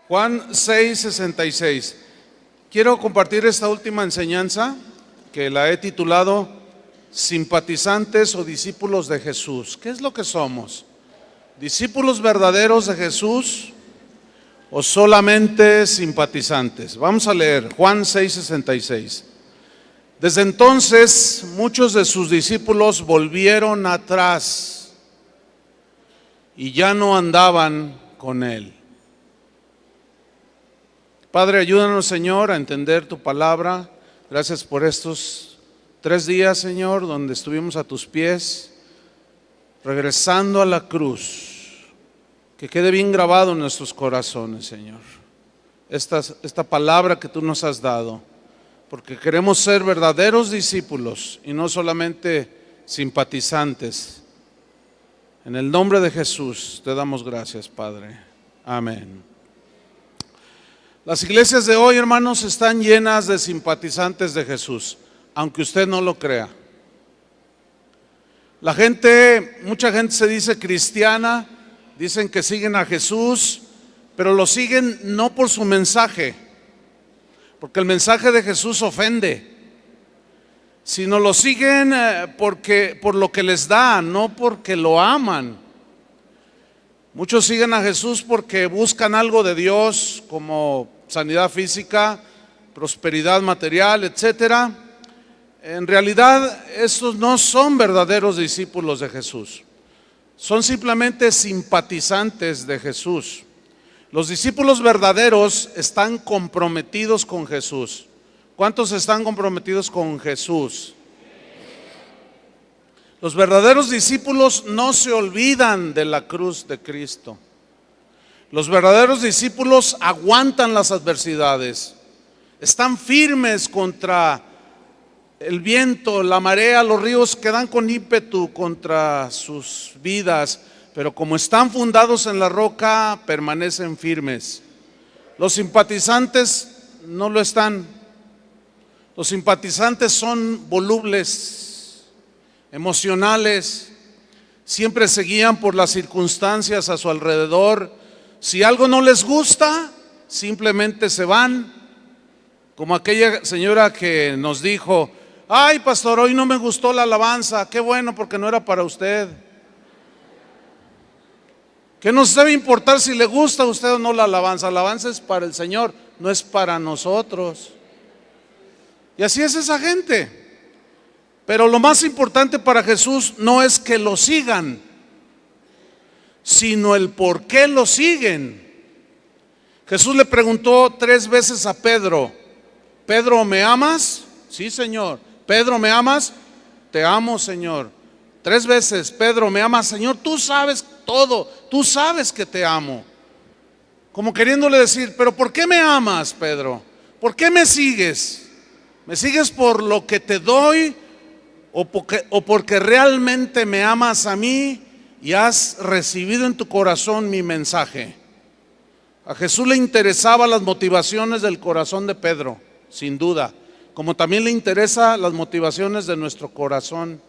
Juan 6:66. Quiero compartir esta última enseñanza que la he titulado Simpatizantes o discípulos de Jesús. ¿Qué es lo que somos? ¿Discípulos verdaderos de Jesús o solamente simpatizantes? Vamos a leer Juan 6:66. Desde entonces muchos de sus discípulos volvieron atrás y ya no andaban con él. Padre, ayúdanos, Señor, a entender tu palabra. Gracias por estos 3 días, Señor, donde estuvimos a tus pies, regresando a la cruz. Que quede bien grabado en nuestros corazones, Señor, esta palabra que tú nos has dado, porque queremos ser verdaderos discípulos y no solamente simpatizantes. En el nombre de Jesús te damos gracias, Padre. Amén. Las iglesias de hoy, hermanos, están llenas de simpatizantes de Jesús, aunque usted no lo crea. Mucha gente se dice cristiana, dicen que siguen a Jesús, pero lo siguen no por su mensaje, porque el mensaje de Jesús ofende, sino lo siguen por lo que les da, no porque lo aman. Muchos siguen a Jesús porque buscan algo de Dios, como sanidad física, prosperidad material, etcétera. En realidad, estos no son verdaderos discípulos de Jesús. Son simplemente simpatizantes de Jesús. Los discípulos verdaderos están comprometidos con Jesús. ¿Cuántos están comprometidos con Jesús? Los verdaderos discípulos no se olvidan de la cruz de Cristo. Los verdaderos discípulos aguantan las adversidades, están firmes contra el viento, la marea, los ríos que dan con ímpetu contra sus vidas, pero como están fundados en la roca, permanecen firmes. Los simpatizantes no lo están. Los simpatizantes son volubles, emocionales, siempre se guían por las circunstancias a su alrededor. Si algo no les gusta, simplemente se van, como aquella señora que nos dijo: ay, pastor, hoy no me gustó la alabanza. Qué bueno, porque no era para usted. ¿Qué nos debe importar si le gusta a usted o no la alabanza? La alabanza es para el Señor, no es para nosotros. Y así es esa gente. Pero lo más importante para Jesús no es que lo sigan, sino el por qué lo siguen. Jesús le preguntó 3 veces a Pedro: Pedro, ¿me amas? Sí, Señor. Pedro, ¿me amas? Te amo, Señor. 3 veces: Pedro, ¿me amas? Señor, tú sabes todo, tú sabes que te amo. Como queriéndole decir: pero ¿por qué me amas, Pedro? ¿Por qué me sigues? ¿Me sigues por lo que te doy o porque realmente me amas a mí y has recibido en tu corazón mi mensaje? A Jesús le interesaban las motivaciones del corazón de Pedro, sin duda, como también le interesan las motivaciones de nuestro corazón.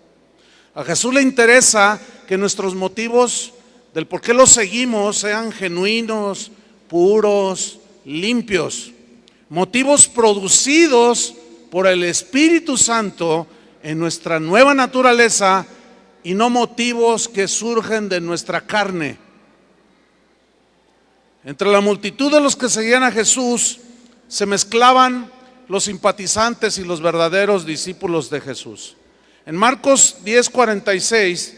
A Jesús le interesa que nuestros motivos del por qué lo seguimos sean genuinos, puros, limpios, motivos producidos por el Espíritu Santo en nuestra nueva naturaleza, y no motivos que surgen de nuestra carne. Entre la multitud de los que seguían a Jesús se mezclaban los simpatizantes y los verdaderos discípulos de Jesús. En Marcos 10:46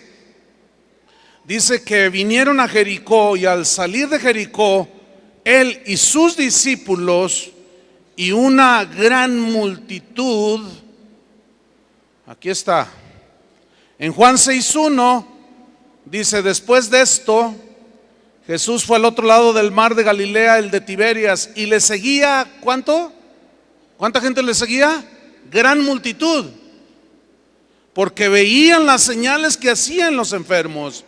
dice que vinieron a Jericó, y al salir de Jericó, él y sus discípulos y una gran multitud. Aquí está. En Juan 6:1 dice: después de esto, Jesús fue al otro lado del mar de Galilea, el de Tiberias, y le seguía, ¿cuánto? ¿Cuánta gente le seguía? Gran multitud, porque veían las señales que hacían los enfermos.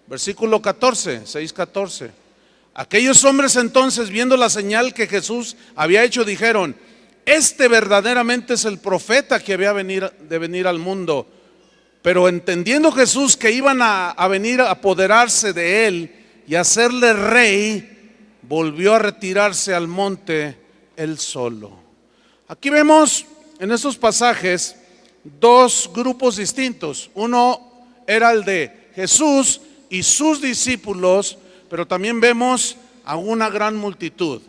Versículo 14, 6:14. Aquellos hombres entonces, viendo la señal que Jesús había hecho, dijeron: este verdaderamente es el profeta que había de venir al mundo. Pero entendiendo Jesús que iban a venir a apoderarse de él y hacerle rey, volvió a retirarse al monte él solo. Aquí vemos en estos pasajes dos grupos distintos. Uno era el de Jesús y sus discípulos, pero también vemos a una gran multitud.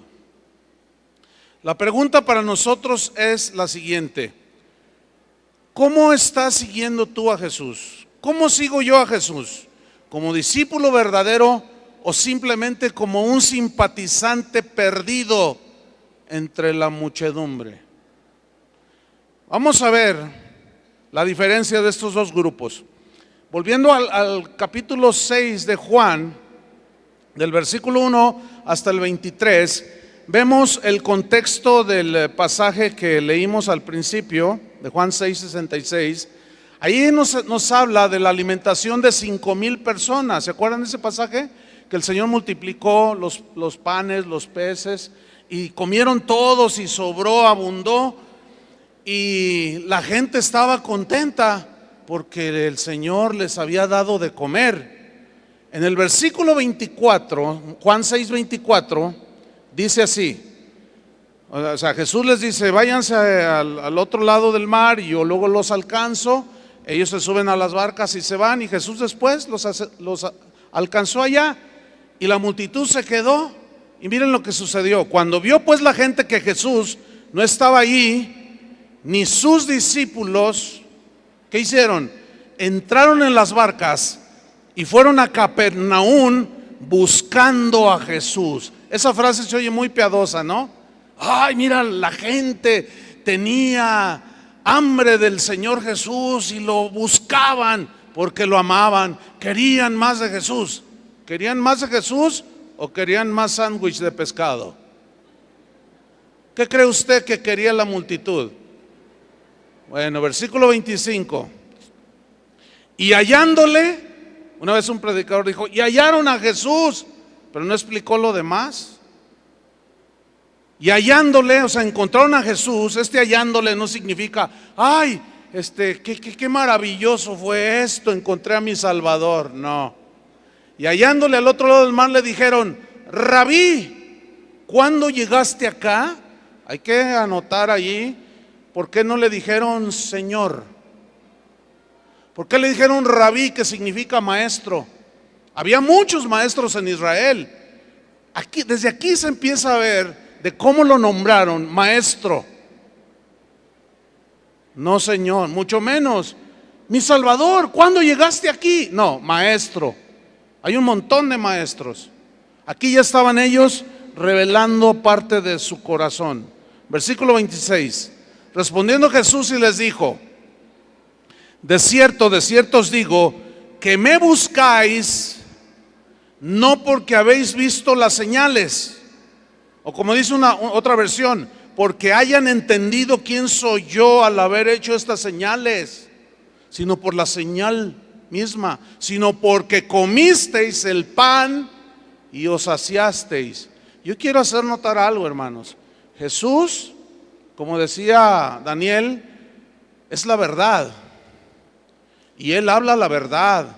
La pregunta para nosotros es la siguiente: ¿cómo estás siguiendo tú a Jesús? ¿Cómo sigo yo a Jesús? ¿Como discípulo verdadero o simplemente como un simpatizante perdido entre la muchedumbre? Vamos a ver la diferencia de estos dos grupos. Volviendo al capítulo 6 de Juan, del versículo 1 hasta el 23, vemos el contexto del pasaje que leímos al principio, de Juan 6:66. Ahí nos habla de la alimentación de 5,000 personas. ¿Se acuerdan de ese pasaje? Que el Señor multiplicó los panes, los peces, y comieron todos y sobró, abundó, y la gente estaba contenta porque el Señor les había dado de comer. En el versículo 24, Juan 6:24, dice así. O sea, Jesús les dice: váyanse al otro lado del mar y yo luego los alcanzo. Ellos se suben a las barcas y se van, y Jesús después los alcanzó allá, y la multitud se quedó. Y miren lo que sucedió. Cuando vio pues la gente que Jesús no estaba allí, ni sus discípulos, ¿qué hicieron? Entraron en las barcas y fueron a Capernaum buscando a Jesús. Esa frase se oye muy piadosa, ¿no? Ay, mira, la gente tenía hambre del Señor Jesús y lo buscaban porque lo amaban, querían más de Jesús. ¿Querían más de Jesús o querían más sándwich de pescado? ¿Qué cree usted que quería la multitud? Bueno, versículo 25. Y hallándole, una vez un predicador dijo: y hallaron a Jesús, pero no explicó lo demás. Y hallándole, o sea, encontraron a Jesús. Hallándole no significa: ay, qué maravilloso fue esto, encontré a mi Salvador. No. Y hallándole al otro lado del mar le dijeron: Rabí, ¿cuándo llegaste acá? Hay que anotar allí, ¿por qué no le dijeron Señor? ¿Por qué le dijeron Rabí, que significa maestro? Había muchos maestros en Israel. Desde aquí se empieza a ver de cómo lo nombraron: maestro. No Señor, mucho menos mi Salvador, ¿cuándo llegaste aquí? No, maestro. Hay un montón de maestros. Aquí ya estaban ellos revelando parte de su corazón. Versículo 26. Respondiendo Jesús y les dijo: de cierto os digo, que me buscáis no porque habéis visto las señales, o como dice otra versión, porque hayan entendido quién soy yo al haber hecho estas señales, sino por la señal misma, sino porque comisteis el pan y os saciasteis. Yo quiero hacer notar algo, hermanos. Jesús, como decía Daniel, es la verdad, y Él habla la verdad,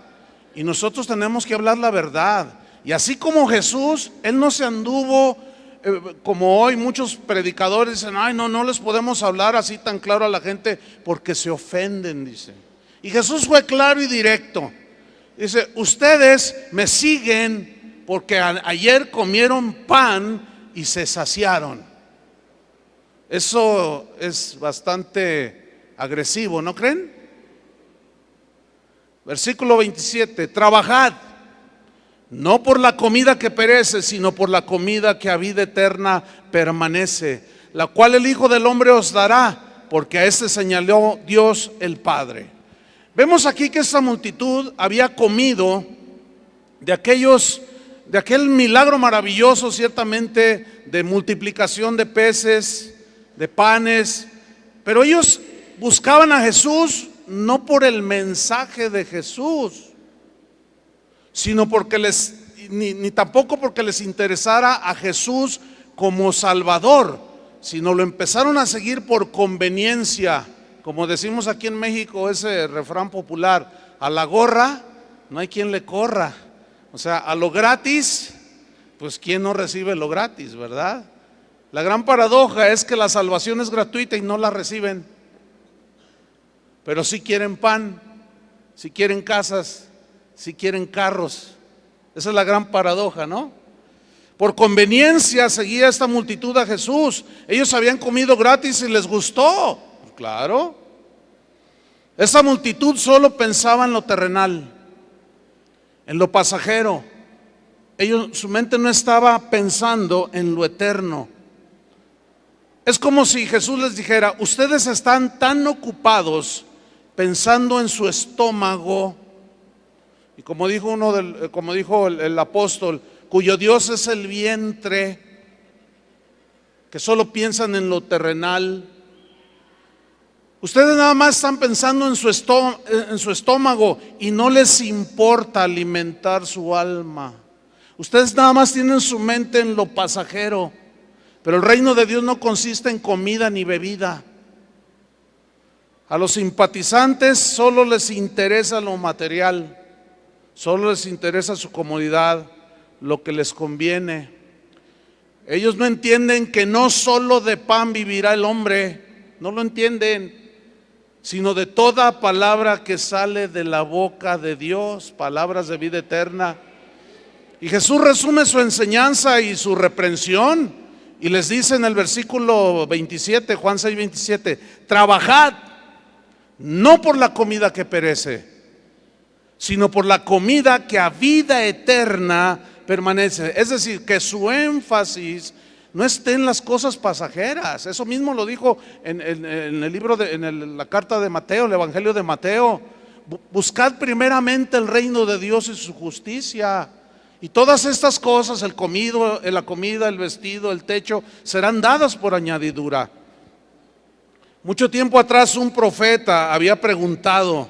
y nosotros tenemos que hablar la verdad. Y así como Jesús, Él no se anduvo como hoy muchos predicadores dicen: ay, no les podemos hablar así tan claro a la gente porque se ofenden, dice. Y Jesús fue claro y directo. Dice: ustedes me siguen porque ayer comieron pan y se saciaron. Eso es bastante agresivo, ¿no creen? Versículo 27. Trabajad, no por la comida que perece, sino por la comida que a vida eterna permanece, la cual el Hijo del Hombre os dará, porque a este señaló Dios el Padre. Vemos aquí que esta multitud había comido de aquel milagro maravilloso, ciertamente, de multiplicación de peces, de panes, pero ellos buscaban a Jesús no por el mensaje de Jesús, sino porque ni tampoco porque les interesara a Jesús como Salvador, sino lo empezaron a seguir por conveniencia. Como decimos aquí en México, ese refrán popular: a la gorra no hay quien le corra. O sea, a lo gratis, pues ¿quién no recibe lo gratis, verdad? La gran paradoja es que la salvación es gratuita y no la reciben, pero sí quieren pan, sí quieren casas, sí quieren carros. Esa es la gran paradoja, ¿no? Por conveniencia seguía esta multitud a Jesús. Ellos habían comido gratis y les gustó. Claro. Esa multitud solo pensaba en lo terrenal, en lo pasajero. Su mente no estaba pensando en lo eterno. Es como si Jesús les dijera: ustedes están tan ocupados pensando en su estómago, y como dijo el apóstol, cuyo Dios es el vientre, que solo piensan en lo terrenal. Ustedes nada más están pensando en su estómago y no les importa alimentar su alma. Ustedes nada más tienen su mente en lo pasajero, pero el reino de Dios no consiste en comida ni bebida. A los simpatizantes solo les interesa lo material, solo les interesa su comodidad, lo que les conviene. Ellos no entienden que no solo de pan vivirá el hombre, no lo entienden, sino de toda palabra que sale de la boca de Dios, palabras de vida eterna. Y Jesús resume su enseñanza y su reprensión y les dice en el versículo 27, Juan 6, 27, trabajad no por la comida que perece, sino por la comida que a vida eterna permanece. Es decir, que su énfasis no esté en las cosas pasajeras. Eso mismo lo dijo en el libro la carta de Mateo, el Evangelio de Mateo. Buscad primeramente el reino de Dios y su justicia, y todas estas cosas, la comida, el vestido, el techo, serán dadas por añadidura. Mucho tiempo atrás un profeta había preguntado: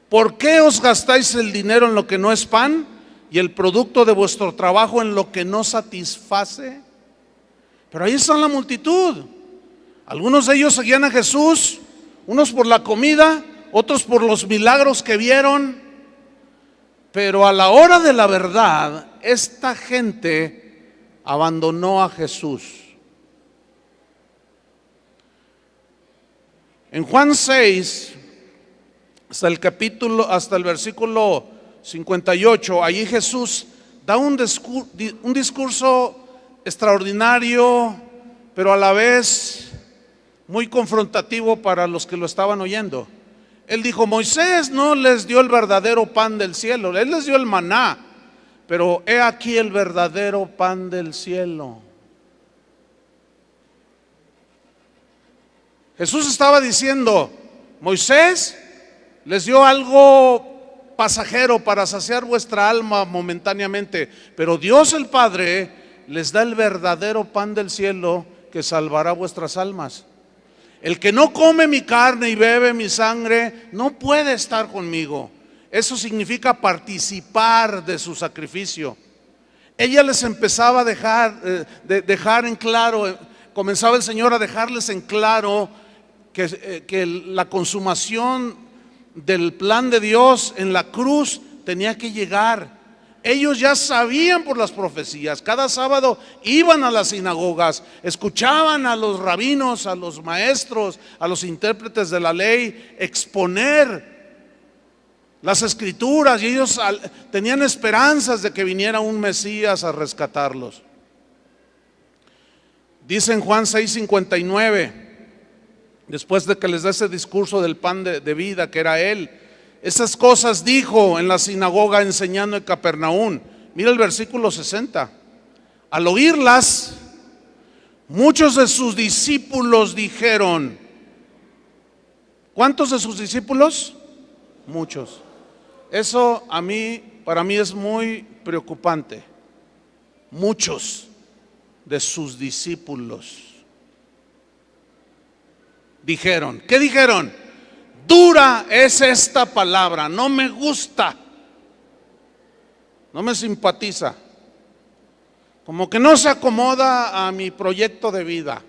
¿por qué os gastáis el dinero en lo que no es pan y el producto de vuestro trabajo en lo que no satisface? Pero ahí está la multitud. Algunos de ellos seguían a Jesús, unos por la comida, otros por los milagros que vieron. Pero a la hora de la verdad, esta gente abandonó a Jesús. En Juan 6, hasta el versículo 58, allí Jesús da un discurso extraordinario, pero a la vez muy confrontativo para los que lo estaban oyendo. Él dijo: Moisés no les dio el verdadero pan del cielo, él les dio el maná, pero he aquí el verdadero pan del cielo. Jesús estaba diciendo: Moisés les dio algo pasajero para saciar vuestra alma momentáneamente, pero Dios el Padre les da el verdadero pan del cielo que salvará vuestras almas. El que no come mi carne y bebe mi sangre no puede estar conmigo. Eso significa participar de su sacrificio. Ella les empezaba a dejar en claro, comenzaba el Señor a dejarles en claro que la consumación del plan de Dios en la cruz tenía que llegar. Ellos ya sabían por las profecías. Cada sábado iban a las sinagogas, escuchaban a los rabinos, a los maestros, a los intérpretes de la ley exponer las escrituras, y ellos tenían esperanzas de que viniera un Mesías a rescatarlos. Dice en Juan 6:59, después de que les da ese discurso del pan de vida que era Él, esas cosas dijo en la sinagoga enseñando en Capernaum. Mira el versículo 60. Al oírlas, muchos de sus discípulos dijeron. ¿Cuántos de sus discípulos? Muchos. Eso para mí es muy preocupante. Muchos de sus discípulos dijeron. ¿Qué dijeron? Dura es esta palabra, no me gusta, no me simpatiza, como que no se acomoda a mi proyecto de vida.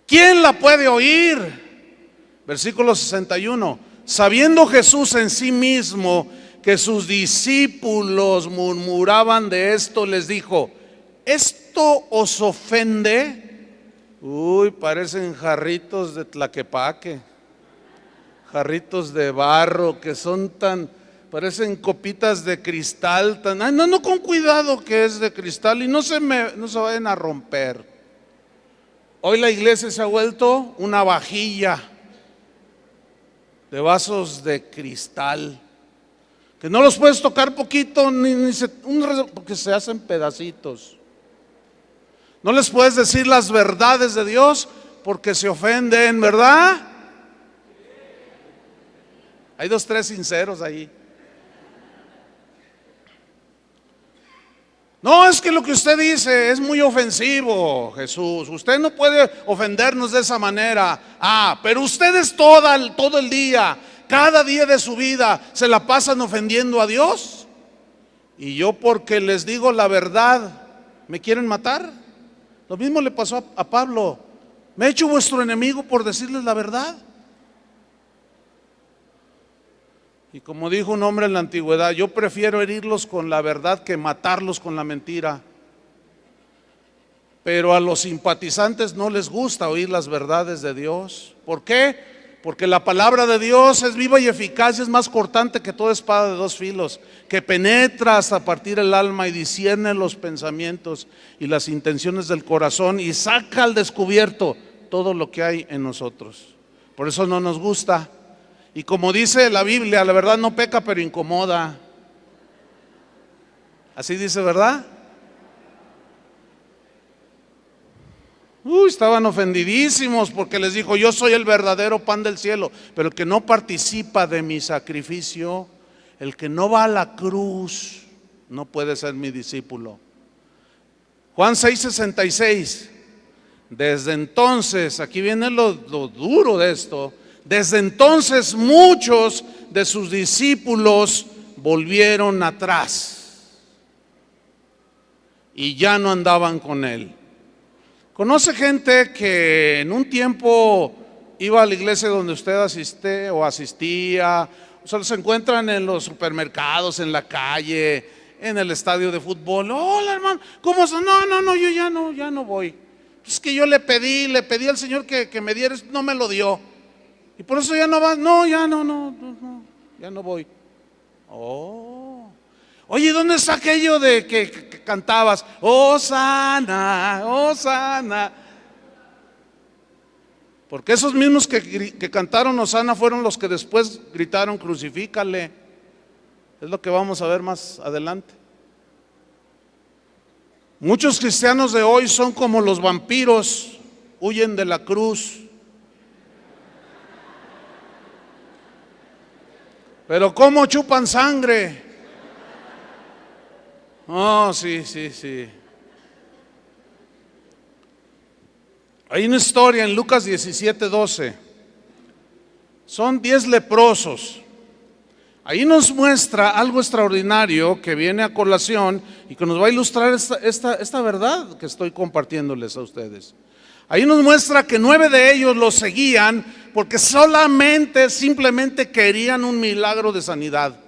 ¿Quién la puede oír? Versículo 61. Sabiendo Jesús en sí mismo que sus discípulos murmuraban de esto, les dijo: ¿esto os ofende? Uy, parecen jarritos de Tlaquepaque, jarritos de barro que son parecen copitas de cristal, ay, no, con cuidado que es de cristal y no se vayan a romper. Hoy la iglesia se ha vuelto una vajilla de vasos de cristal, que no los puedes tocar poquito, porque se hacen pedacitos. No les puedes decir las verdades de Dios porque se ofenden, ¿verdad? Hay 2, 3 sinceros ahí. No, es que lo que usted dice es muy ofensivo, Jesús. Usted no puede ofendernos de esa manera. Pero ustedes todo el día, cada día de su vida, se la pasan ofendiendo a Dios. Y yo, porque les digo la verdad, ¿me quieren matar? Lo mismo le pasó a Pablo. ¿Me he hecho vuestro enemigo por decirles la verdad? Y como dijo un hombre en la antigüedad: yo prefiero herirlos con la verdad que matarlos con la mentira. Pero a los simpatizantes no les gusta oír las verdades de Dios. ¿Por qué? Porque la palabra de Dios es viva y eficaz, y es más cortante que toda espada de 2 filos, que penetra hasta partir el alma y discierne los pensamientos y las intenciones del corazón, y saca al descubierto todo lo que hay en nosotros. Por eso no nos gusta. Y como dice la Biblia, la verdad no peca, pero incomoda. Así dice, ¿verdad? Estaban ofendidísimos porque les dijo: yo soy el verdadero pan del cielo, pero el que no participa de mi sacrificio, el que no va a la cruz, no puede ser mi discípulo. Juan 6:66. Desde entonces, aquí viene lo duro de esto. Desde entonces muchos de sus discípulos volvieron atrás y ya no andaban con él. ¿Conoce gente que en un tiempo iba a la iglesia donde usted asistía? O sea, se encuentran en los supermercados, en la calle, en el estadio de fútbol. Hola, hermano, ¿cómo son? No, yo ya no voy. Es que yo le pedí al Señor que me diera, no me lo dio. Y por eso ya no vas. No, ya no voy. Oye, ¿dónde está aquello de que cantabas? Hosana, Hosana. Porque esos mismos que cantaron Hosana fueron los que después gritaron: crucifícale. Es lo que vamos a ver más adelante. Muchos cristianos de hoy son como los vampiros, huyen de la cruz. Pero ¿cómo chupan sangre? Sí. Hay una historia en Lucas 17:12. Son 10 leprosos. Ahí nos muestra algo extraordinario que viene a colación y que nos va a ilustrar esta verdad que estoy compartiéndoles a ustedes. Ahí nos muestra que 9 de ellos los seguían porque simplemente querían un milagro de sanidad.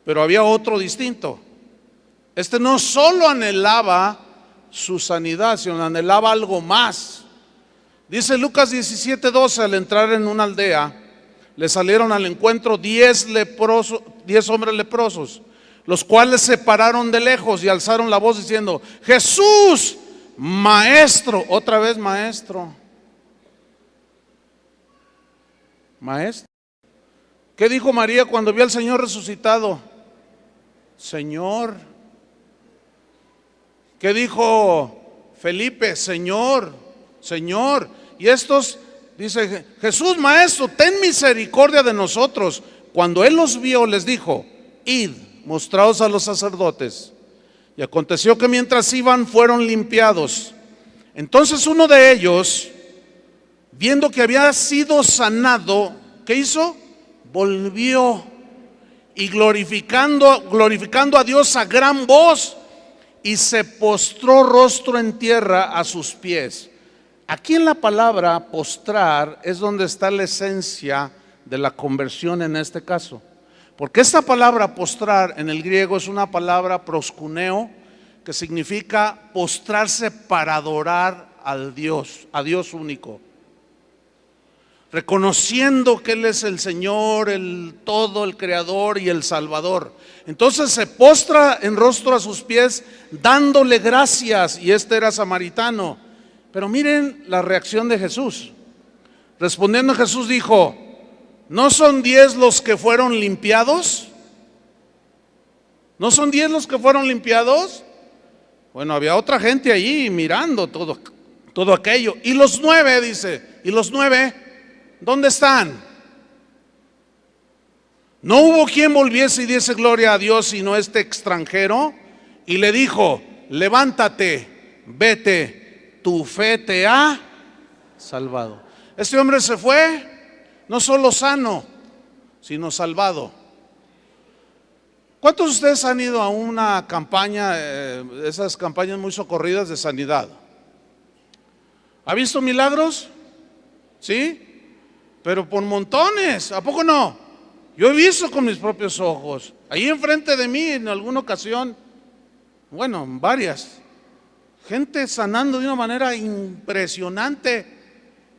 Pero había otro distinto. Este no solo anhelaba su sanidad, sino anhelaba algo más. Dice Lucas 17:12: al entrar en una aldea, le salieron al encuentro 10 hombres leprosos, los cuales se pararon de lejos y alzaron la voz diciendo: Jesús, Maestro. Otra vez Maestro. ¿Qué dijo María cuando vio al Señor resucitado? Señor. ¿Qué dijo Felipe? Señor. Y estos, dice: Jesús, Maestro, ten misericordia de nosotros. Cuando él los vio, les dijo: id, mostraos a los sacerdotes. Y aconteció que mientras iban, fueron limpiados. Entonces uno de ellos, viendo que había sido sanado, ¿qué hizo? Volvió y glorificando a Dios a gran voz, y se postró rostro en tierra a sus pies. Aquí en la palabra postrar es donde está la esencia de la conversión en este caso. Porque esta palabra postrar en el griego es una palabra proskuneo, que significa postrarse para adorar al Dios, a Dios único. Reconociendo que Él es el Señor, el todo, el Creador y el Salvador. Entonces se postra en rostro a sus pies dándole gracias, y este era samaritano. Pero miren la reacción de Jesús. Respondiendo Jesús dijo: ¿no son 10 los que fueron limpiados? ¿No son 10 los que fueron limpiados? Bueno, había otra gente allí mirando todo aquello. Y los 9, dice, ¿y los 9 dónde están? No hubo quien volviese y diese gloria a Dios sino este extranjero. Y le dijo: levántate, vete, tu fe te ha salvado. Este hombre se fue no solo sano, sino salvado. ¿Cuántos de ustedes han ido a una campaña, esas campañas muy socorridas de sanidad? ¿Ha visto milagros? ¿Sí? Pero por montones, ¿a poco no? Yo he visto con mis propios ojos, ahí enfrente de mí en alguna ocasión, bueno, varias, gente sanando de una manera impresionante.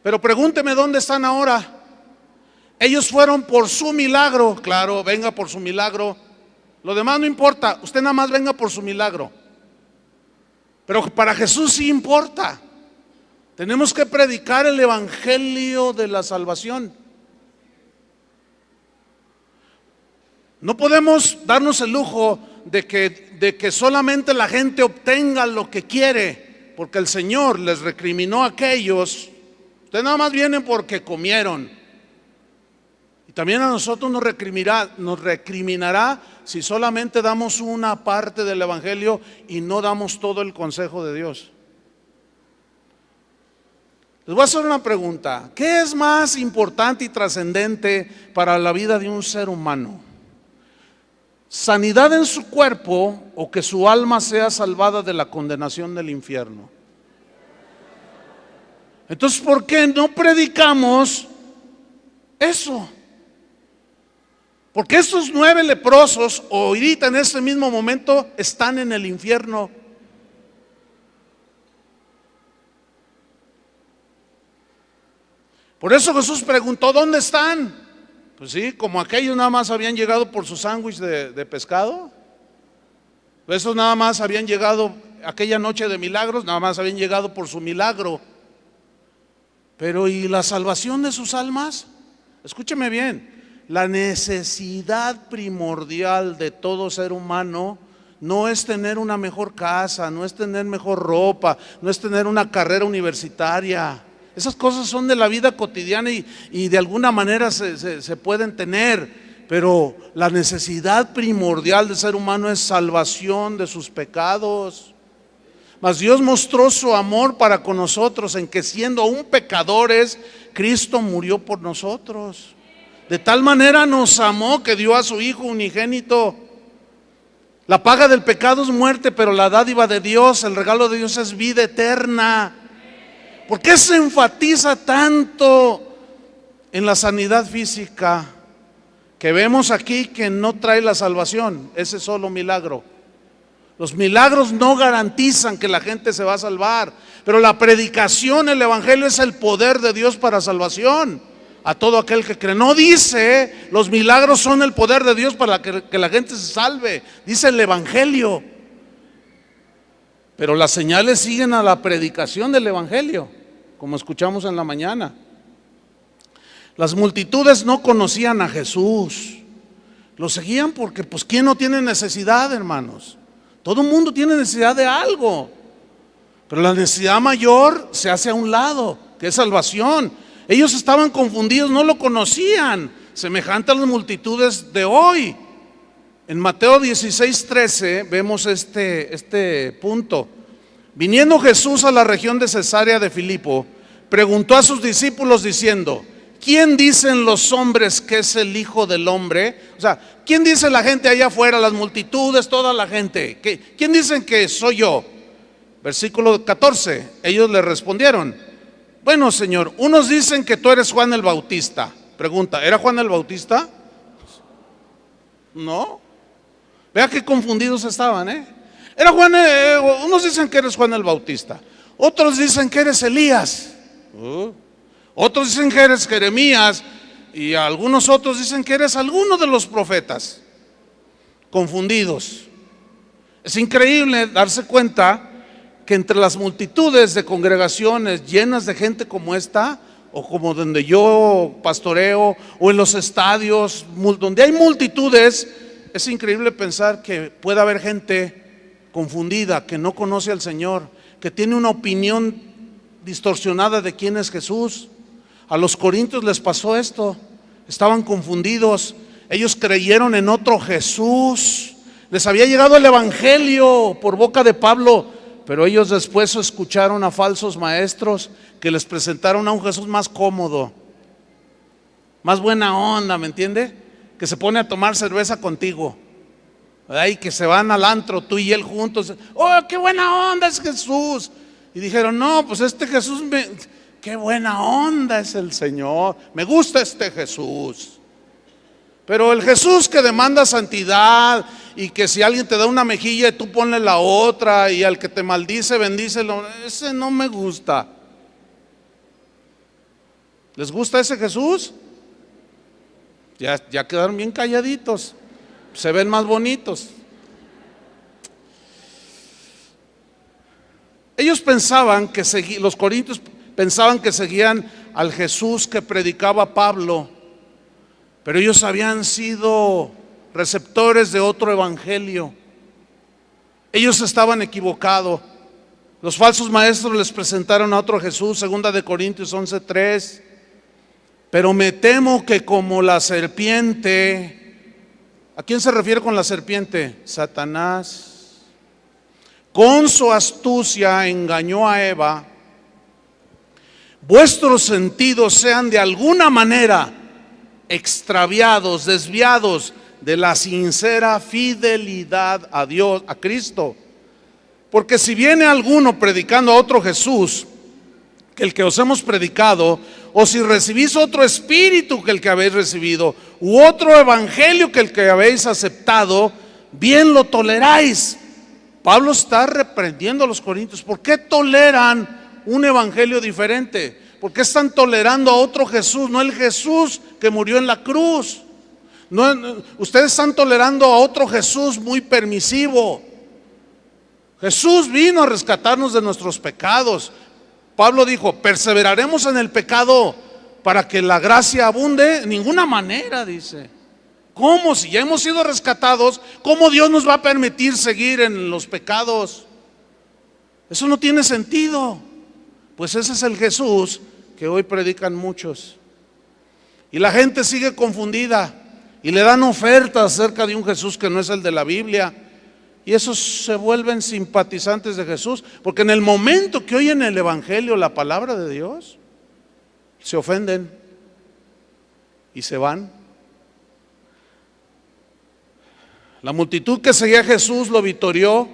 Pero pregúnteme dónde están ahora. Ellos fueron por su milagro, claro, venga por su milagro. Lo demás no importa, usted nada más venga por su milagro. Pero para Jesús sí importa. Tenemos que predicar el evangelio de la salvación. No podemos darnos el lujo de que solamente la gente obtenga lo que quiere, porque el Señor les recriminó a aquellos: ustedes nada más vienen porque comieron. Y también a nosotros nos recriminará si solamente damos una parte del evangelio y no damos todo el consejo de Dios. Les voy a hacer una pregunta: ¿qué es más importante y trascendente para la vida de un ser humano? ¿Sanidad en su cuerpo o que su alma sea salvada de la condenación del infierno? Entonces, ¿por qué no predicamos eso? Porque estos 9 leprosos ahorita en este mismo momento están en el infierno. Por eso Jesús preguntó: ¿dónde están? Pues sí, como aquellos nada más habían llegado por su sándwich de pescado. Esos nada más habían llegado aquella noche de milagros, nada más habían llegado por su milagro. Pero ¿y la salvación de sus almas? Escúcheme bien. La necesidad primordial de todo ser humano no es tener una mejor casa, no es tener mejor ropa, no es tener una carrera universitaria. Esas cosas son de la vida cotidiana y de alguna manera se pueden tener, pero la necesidad primordial del ser humano es salvación de sus pecados. Mas Dios mostró su amor para con nosotros en que, siendo aún pecadores, Cristo murió por nosotros. De tal manera nos amó que dio a su Hijo unigénito. La paga del pecado es muerte, pero la dádiva de Dios, el regalo de Dios, es vida eterna. ¿Por qué se enfatiza tanto en la sanidad física que vemos aquí que no trae la salvación? Ese solo milagro. Los milagros no garantizan que la gente se va a salvar, pero la predicación, el evangelio, es el poder de Dios para salvación a todo aquel que cree. No dice los milagros son el poder de Dios para que la gente se salve, dice el evangelio. Pero las señales siguen a la predicación del evangelio, como escuchamos en la mañana. Las multitudes no conocían a Jesús, lo seguían porque pues ¿quién no tiene necesidad, hermanos? Todo el mundo tiene necesidad de algo, pero la necesidad mayor se hace a un lado, que es salvación. Ellos estaban confundidos, no lo conocían, semejante a las multitudes de hoy. En Mateo 16:13 vemos este punto. Viniendo Jesús a la región de Cesarea de Filipo, preguntó a sus discípulos diciendo: ¿quién dicen los hombres que es el Hijo del Hombre? O sea, ¿quién dice la gente allá afuera, las multitudes, toda la gente? ¿Quién dicen que soy yo? Versículo 14, ellos le respondieron: bueno, Señor, unos dicen que tú eres Juan el Bautista. Pregunta: ¿era Juan el Bautista? No. Vea qué confundidos estaban, ¿eh? Era Juan, unos dicen que eres Juan el Bautista, otros dicen que eres Elías, otros dicen que eres Jeremías, y algunos otros dicen que eres alguno de los profetas. Confundidos. Es increíble darse cuenta que entre las multitudes de congregaciones llenas de gente como esta, o como donde yo pastoreo, o en los estadios, donde hay multitudes, es increíble pensar que pueda haber gente confundida, que no conoce al Señor, que tiene una opinión distorsionada de quién es Jesús. A los corintios les pasó esto, estaban confundidos, ellos creyeron en otro Jesús, les había llegado el evangelio por boca de Pablo, pero ellos después escucharon a falsos maestros que les presentaron a un Jesús más cómodo, más buena onda, ¿me entiende? Que se pone a tomar cerveza contigo, y que se van al antro, tú y él juntos. ¡Oh, qué buena onda es Jesús! Y dijeron, no, pues este Jesús, qué buena onda es el Señor, me gusta este Jesús. Pero el Jesús que demanda santidad, y que si alguien te da una mejilla, tú ponle la otra, y al que te maldice, bendícelo, ese no me gusta. ¿Les gusta ese Jesús? Ya quedaron bien calladitos, se ven más bonitos. Ellos pensaban que los corintios pensaban que seguían al Jesús que predicaba Pablo, pero ellos habían sido receptores de otro evangelio. Ellos estaban equivocados. Los falsos maestros les presentaron a otro Jesús, 2 de Corintios 11:3. Pero me temo que como la serpiente, ¿a quién se refiere con la serpiente? Satanás. Con su astucia engañó a Eva. Vuestros sentidos sean de alguna manera extraviados, desviados de la sincera fidelidad a Dios, a Cristo. Porque si viene alguno predicando a otro Jesús que el que os hemos predicado, o si recibís otro espíritu que el que habéis recibido, u otro evangelio que el que habéis aceptado, bien lo toleráis. Pablo está reprendiendo a los corintios. ¿Por qué toleran un evangelio diferente? ¿Por qué están tolerando a otro Jesús, no el Jesús que murió en la cruz? Ustedes están tolerando a otro Jesús muy permisivo. Jesús vino a rescatarnos de nuestros pecados. Pablo dijo, perseveraremos en el pecado para que la gracia abunde. De ninguna manera, dice. ¿Cómo? Si ya hemos sido rescatados, ¿cómo Dios nos va a permitir seguir en los pecados? Eso no tiene sentido. Pues ese es el Jesús que hoy predican muchos. Y la gente sigue confundida y le dan ofertas acerca de un Jesús que no es el de la Biblia. Y esos se vuelven simpatizantes de Jesús, porque en el momento que oyen el evangelio, la palabra de Dios, se ofenden y se van. La multitud que seguía a Jesús lo vitorió,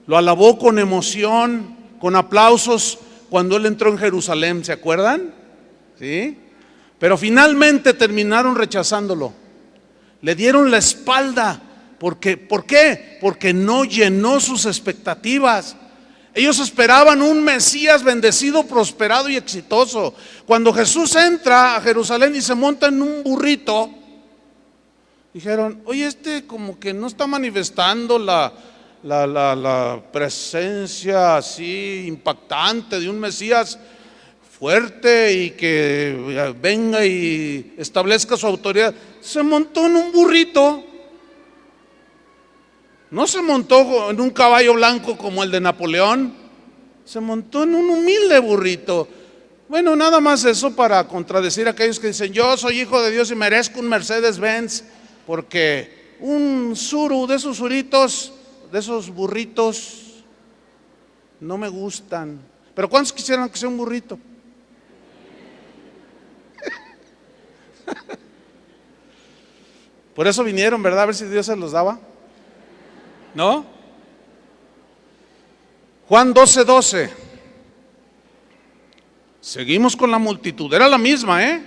lo alabó con emoción, con aplausos cuando él entró en Jerusalén, ¿se acuerdan? ¿Sí? Pero finalmente terminaron rechazándolo. Le dieron la espalda. ¿Por qué? Porque no llenó sus expectativas. Ellos esperaban un Mesías bendecido, prosperado y exitoso. Cuando Jesús entra a Jerusalén y se monta en un burrito, dijeron, oye, como que no está manifestando la presencia así impactante de un Mesías fuerte y que venga y establezca su autoridad. Se montó en un burrito. No se montó en un caballo blanco como el de Napoleón, se montó en un humilde burrito. Bueno, nada más eso para contradecir a aquellos que dicen, yo soy hijo de Dios y merezco un Mercedes-Benz, porque un suru de esos suritos, de esos burritos, no me gustan. Pero ¿cuántos quisieran que sea un burrito? Por eso vinieron, ¿verdad? A ver si Dios se los daba. ¿No? Juan 12:12. Seguimos con la multitud. Era la misma, eran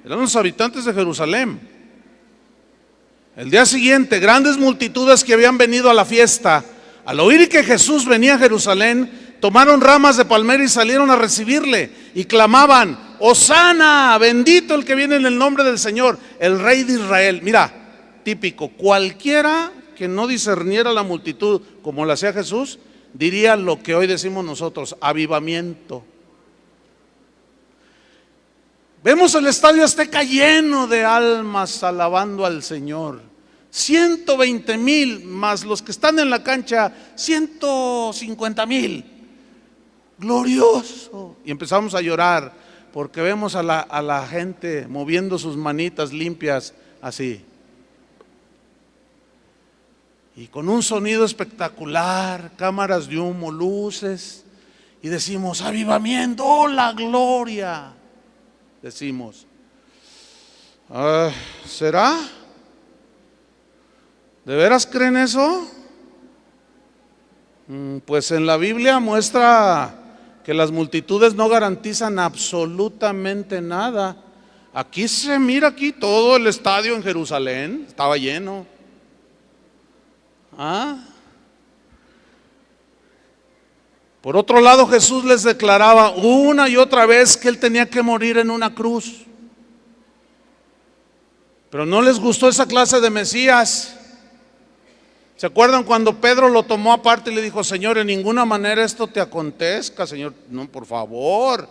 los habitantes de Jerusalén. El día siguiente, grandes multitudes que habían venido a la fiesta, al oír que Jesús venía a Jerusalén, tomaron ramas de palmera y salieron a recibirle y clamaban: Hosana, bendito el que viene en el nombre del Señor, el Rey de Israel. Mira, típico, cualquiera que no discerniera la multitud como lo hacía Jesús, diría lo que hoy decimos nosotros: avivamiento. Vemos el estadio Azteca lleno de almas alabando al Señor. 120,000 más los que están en la cancha, 150,000. Glorioso. Y empezamos a llorar porque vemos a la gente moviendo sus manitas limpias así. Y con un sonido espectacular, cámaras de humo, luces. Y decimos: avivamiento, oh la gloria. Decimos, ¿será? ¿De veras creen eso? Pues en la Biblia muestra que las multitudes no garantizan absolutamente nada. Aquí se mira, aquí todo el estadio en Jerusalén estaba lleno. Por otro lado, Jesús les declaraba una y otra vez que Él tenía que morir en una cruz. Pero no les gustó esa clase de Mesías. ¿Se acuerdan cuando Pedro lo tomó aparte y le dijo: Señor, en ninguna manera esto te acontezca, Señor, no, por favor?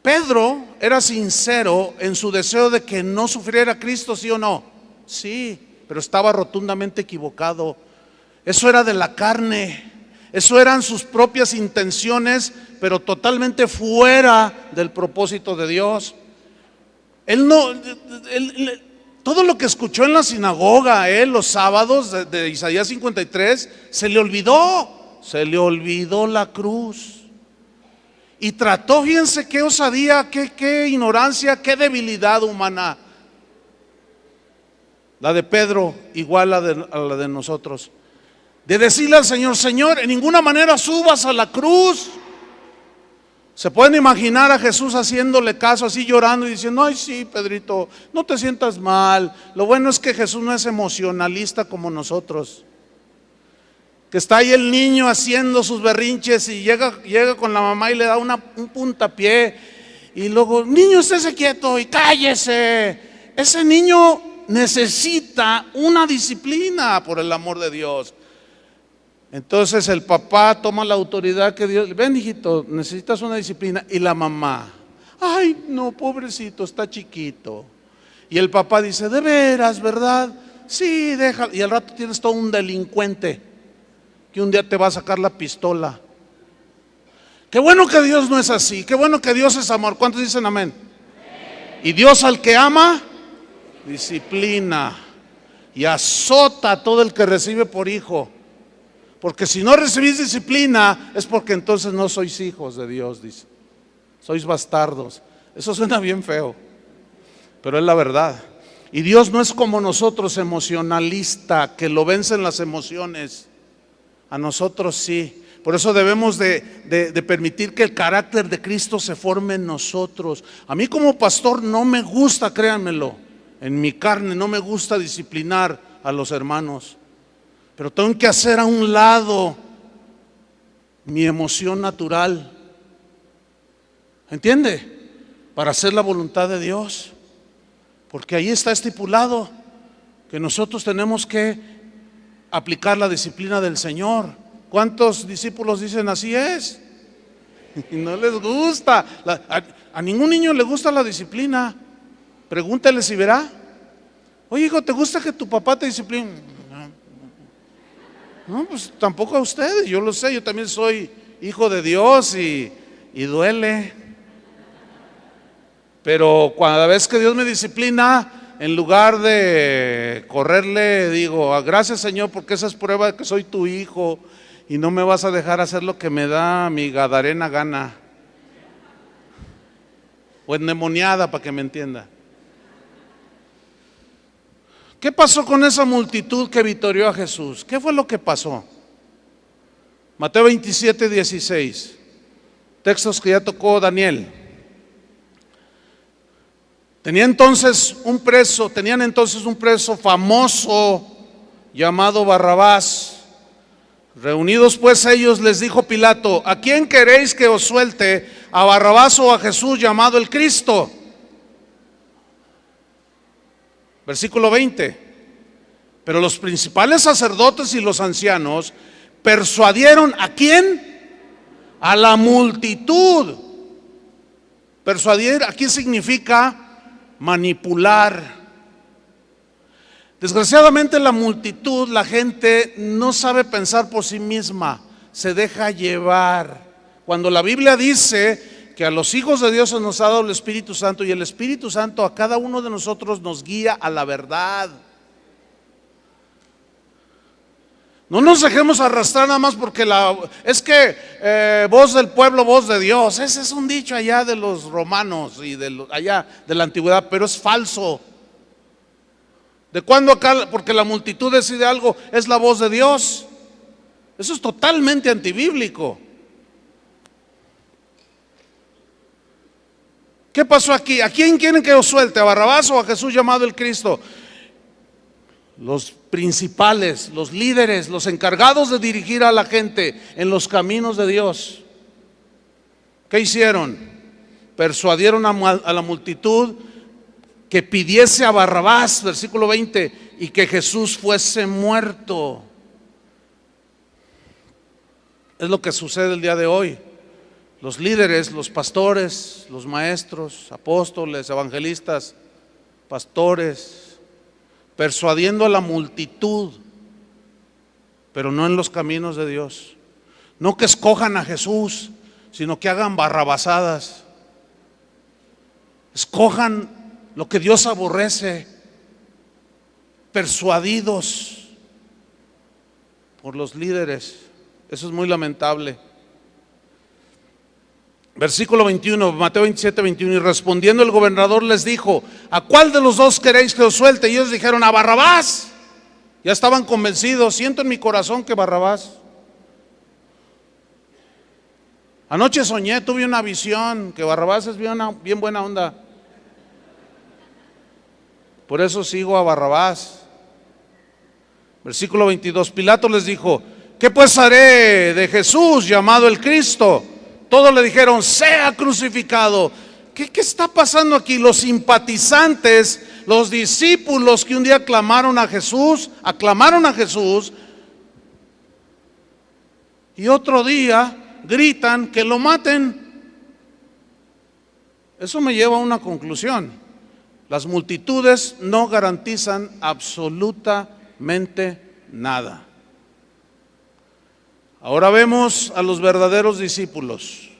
Pedro era sincero en su deseo de que no sufriera Cristo, ¿sí o no? Sí, pero estaba rotundamente equivocado. Eso era de la carne. Eso eran sus propias intenciones, pero totalmente fuera del propósito de Dios. Todo lo que escuchó en la sinagoga, los sábados de Isaías 53, se le olvidó la cruz. Y trató, fíjense qué osadía, qué ignorancia, qué debilidad humana. La de Pedro, igual a la de nosotros. De decirle al Señor: Señor, en ninguna manera subas a la cruz. Se pueden imaginar a Jesús haciéndole caso, así llorando y diciendo: ay sí, Pedrito, no te sientas mal. Lo bueno es que Jesús no es emocionalista como nosotros, que está ahí el niño haciendo sus berrinches y llega con la mamá y le da un puntapié, y luego: niño, estése quieto y cállese. Ese niño necesita una disciplina, por el amor de Dios. Entonces el papá toma la autoridad que Dios: ven, hijito, necesitas una disciplina. Y la mamá: ay no, pobrecito, está chiquito. Y el papá dice: de veras, ¿verdad? Sí, déjalo. Y al rato tienes todo un delincuente que un día te va a sacar la pistola. Qué bueno que Dios no es así. Qué bueno que Dios es amor. ¿Cuántos dicen amén? Y Dios al que ama, disciplina y azota a todo el que recibe por hijo. Porque si no recibís disciplina, es porque entonces no sois hijos de Dios, dice. Sois bastardos. Eso suena bien feo, pero es la verdad. Y Dios no es como nosotros, emocionalista, que lo vencen las emociones. A nosotros sí. Por eso debemos de permitir que el carácter de Cristo se forme en nosotros. A mí como pastor no me gusta, créanmelo, en mi carne no me gusta disciplinar a los hermanos. Pero tengo que hacer a un lado mi emoción natural. ¿Entiende? Para hacer la voluntad de Dios. Porque ahí está estipulado que nosotros tenemos que aplicar la disciplina del Señor. ¿Cuántos discípulos dicen así es? Y no les gusta. A ningún niño le gusta la disciplina. Pregúntale si verá. Oye, hijo, ¿te gusta que tu papá te discipline? No, pues tampoco a ustedes, yo lo sé, yo también soy hijo de Dios y duele. Pero cada vez que Dios me disciplina, en lugar de correrle, digo: gracias, Señor, porque esa es prueba de que soy tu hijo y no me vas a dejar hacer lo que me da mi gadarena gana. O endemoniada, para que me entienda. ¿Qué pasó con esa multitud que victorió a Jesús? ¿Qué fue lo que pasó? Mateo 27, 16. Textos que ya tocó Daniel. Tenían entonces un preso famoso llamado Barrabás. Reunidos pues ellos, les dijo Pilato: ¿a quién queréis que os suelte? ¿A Barrabás o a Jesús llamado el Cristo? Versículo 20. Pero los principales sacerdotes y los ancianos persuadieron, ¿a quién? A la multitud. Persuadir aquí significa manipular. Desgraciadamente la multitud, la gente no sabe pensar por sí misma, se deja llevar. Cuando la Biblia dice que a los hijos de Dios se nos ha dado el Espíritu Santo, y el Espíritu Santo a cada uno de nosotros nos guía a la verdad. No nos dejemos arrastrar nada más porque voz del pueblo, voz de Dios. Ese es un dicho allá de los romanos y allá de la antigüedad, pero es falso. ¿De cuándo acá? Porque la multitud decide algo, es la voz de Dios. Eso es totalmente antibíblico. ¿Qué pasó aquí? ¿A quién quieren que os suelte? ¿A Barrabás o a Jesús llamado el Cristo? Los principales, los líderes, los encargados de dirigir a la gente en los caminos de Dios, ¿qué hicieron? Persuadieron a la multitud que pidiese a Barrabás, versículo 20, y que Jesús fuese muerto. Es lo que sucede el día de hoy. Los líderes, los pastores, los maestros, apóstoles, evangelistas, pastores, persuadiendo a la multitud, pero no en los caminos de Dios. No que escojan a Jesús, sino que hagan barrabasadas. Escojan lo que Dios aborrece, persuadidos por los líderes. Eso es muy lamentable. Versículo 21, Mateo 27, 21. Y respondiendo el gobernador les dijo: ¿a cuál de los dos queréis que os suelte? Y ellos dijeron: a Barrabás. Ya estaban convencidos. Siento en mi corazón que Barrabás. Anoche soñé, tuve una visión que Barrabás es bien buena onda. Por eso sigo a Barrabás. Versículo 22, Pilato les dijo: ¿qué pues haré de Jesús llamado el Cristo? Todos le dijeron: sea crucificado. ¿Qué está pasando aquí? Los simpatizantes, los discípulos que un día aclamaron a Jesús, y otro día gritan que lo maten. Eso me lleva a una conclusión: las multitudes no garantizan absolutamente nada. Ahora vemos a los verdaderos discípulos.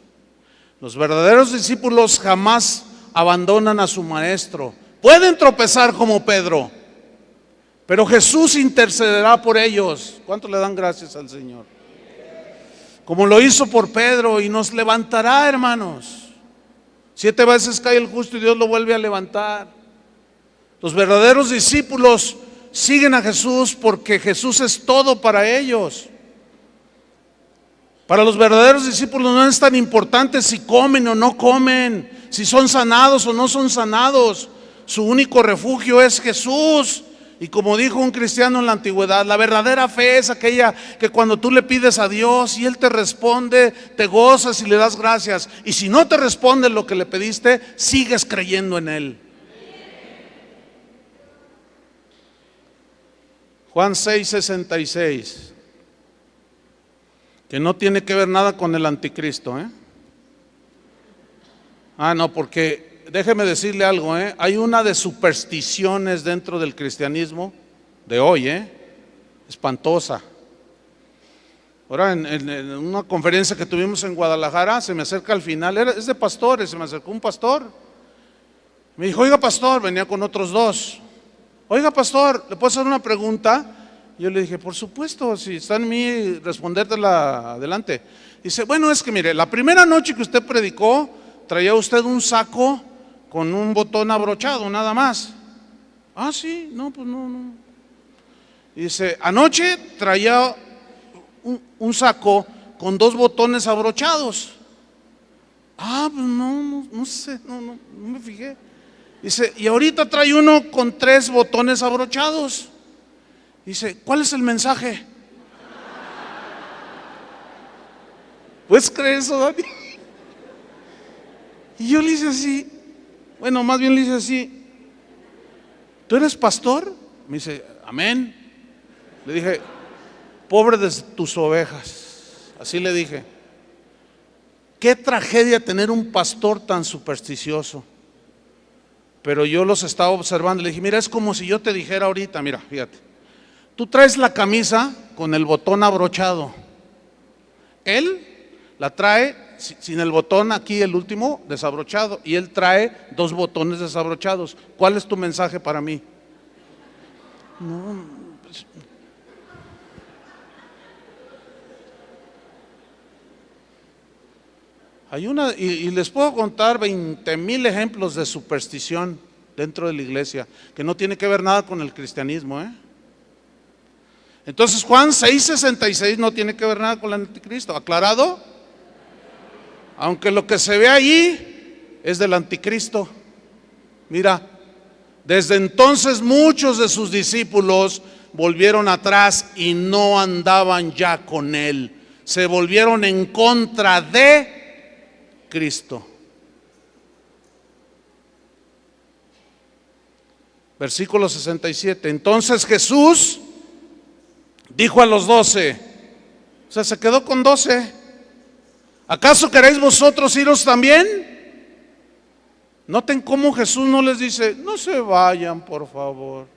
Los verdaderos discípulos jamás abandonan a su maestro. Pueden tropezar como Pedro, pero Jesús intercederá por ellos. ¿Cuánto le dan gracias al Señor? Como lo hizo por Pedro, y nos levantará, hermanos. 7 veces cae el justo y Dios lo vuelve a levantar. Los verdaderos discípulos siguen a Jesús porque Jesús es todo para ellos. Para los verdaderos discípulos no es tan importante si comen o no comen, si son sanados o no son sanados. Su único refugio es Jesús. Y como dijo un cristiano en la antigüedad, la verdadera fe es aquella que cuando tú le pides a Dios y Él te responde, te gozas y le das gracias. Y si no te responde lo que le pediste, sigues creyendo en Él. Juan 6:66. Que no tiene que ver nada con el anticristo, no, porque déjeme decirle algo, hay una de supersticiones dentro del cristianismo de hoy, espantosa. Ahora en una conferencia que tuvimos en Guadalajara, se me acerca al final, es de pastores, se me acercó un pastor. Me dijo: oiga pastor, venía con otros 2. Oiga pastor, ¿le puedo hacer una pregunta? Yo le dije: por supuesto, si está en mí respondértela, adelante. Dice: bueno, es que mire, la primera noche que usted predicó, traía usted un saco con un botón abrochado, nada más. Ah, sí, no, pues no. Dice: anoche traía un saco con 2 botones abrochados. Ah, pues no sé, no me fijé. Dice, y ahorita trae uno con 3 botones abrochados. Dice, ¿cuál es el mensaje? ¿Puedes creer eso, Dani? Y yo le hice así, bueno, más bien le hice así, ¿tú eres pastor? Me dice, amén. Le dije, pobre de tus ovejas. Así le dije. Qué tragedia tener un pastor tan supersticioso. Pero yo los estaba observando. Le dije, mira, es como si yo te dijera ahorita, mira, fíjate. Tú traes la camisa con el botón abrochado. Él la trae sin el botón aquí, el último, desabrochado. Y él trae 2 botones desabrochados. ¿Cuál es tu mensaje para mí? No, pues, hay una, y les puedo contar 20,000 ejemplos de superstición dentro de la iglesia, que no tiene que ver nada con el cristianismo, ¿eh? Entonces Juan 6:66 no tiene que ver nada con el anticristo, ¿aclarado? Aunque lo que se ve ahí es del anticristo. Mira, desde entonces muchos de sus discípulos volvieron atrás y no andaban ya con él. Se volvieron en contra de Cristo. Versículo 67. Entonces Jesús dijo a los 12, o sea, se quedó con 12. ¿Acaso queréis vosotros iros también? Noten cómo Jesús no les dice, no se vayan, por favor.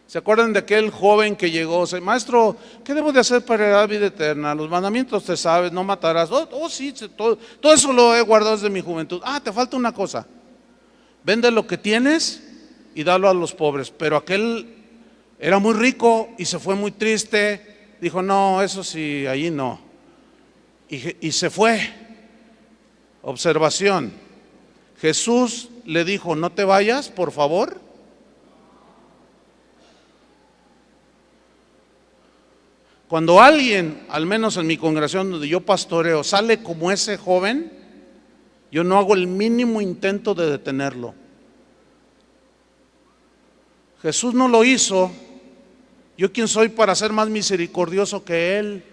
¿Se acuerdan de aquel joven que llegó? Maestro, ¿qué debo de hacer para heredar vida eterna? Los mandamientos te sabes, no matarás. Sí, todo eso lo he guardado desde mi juventud. Te falta una cosa. Vende lo que tienes y dalo a los pobres. Pero aquel era muy rico y se fue muy triste. Dijo, no, eso sí, allí no. Y se fue. Observación. Jesús le dijo, no te vayas, por favor. Cuando alguien, al menos en mi congregación donde yo pastoreo, sale como ese joven, yo no hago el mínimo intento de detenerlo. Jesús no lo hizo. ¿Yo quién soy para ser más misericordioso que él?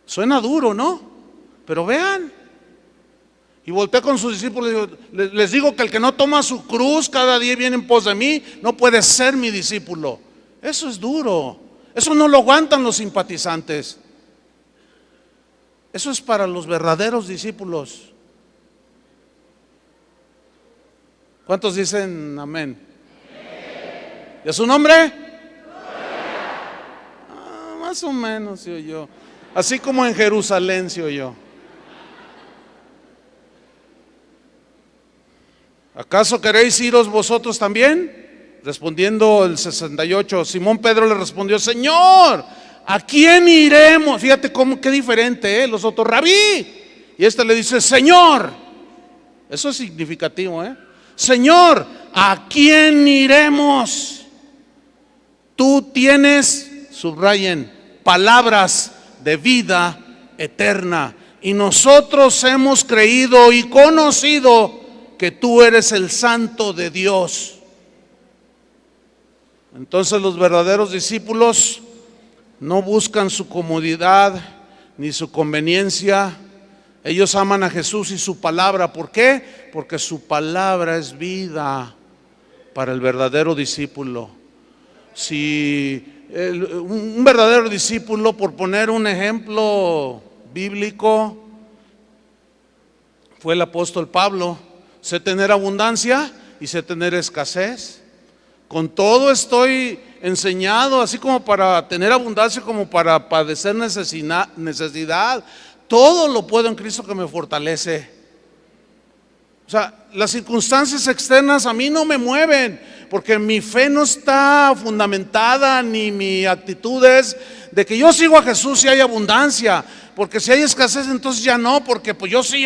Suena duro, ¿no? Pero vean. Y volteé con sus discípulos y les digo que el que no toma su cruz cada día viene en pos de mí, no puede ser mi discípulo. Eso es duro. Eso no lo aguantan los simpatizantes. Eso es para los verdaderos discípulos. ¿Cuántos dicen amén? ¿Y a su nombre? Más o menos, se oyó. Así como en Jerusalén se oyó. ¿Acaso queréis iros vosotros también? Respondiendo el 68, Simón Pedro le respondió, Señor, ¿a quién iremos? Fíjate cómo, qué diferente, los otros, Rabí. Y este le dice, Señor. Eso es significativo, Señor, ¿a quién iremos? Tú tienes, subrayen, palabras de vida eterna. Y nosotros hemos creído y conocido que tú eres el Santo de Dios. Entonces los verdaderos discípulos no buscan su comodidad ni su conveniencia. Ellos aman a Jesús y su palabra. ¿Por qué? Porque su palabra es vida para el verdadero discípulo. Si un verdadero discípulo, por poner un ejemplo bíblico, fue el apóstol Pablo. Sé tener abundancia y sé tener escasez. Con todo estoy enseñado, así como para tener abundancia, como para padecer necesidad. Todo lo puedo en Cristo que me fortalece. O sea, las circunstancias externas a mí no me mueven, porque mi fe no está fundamentada, ni mi actitud es de que yo sigo a Jesús si hay abundancia. Porque si hay escasez, entonces ya no, porque pues yo soy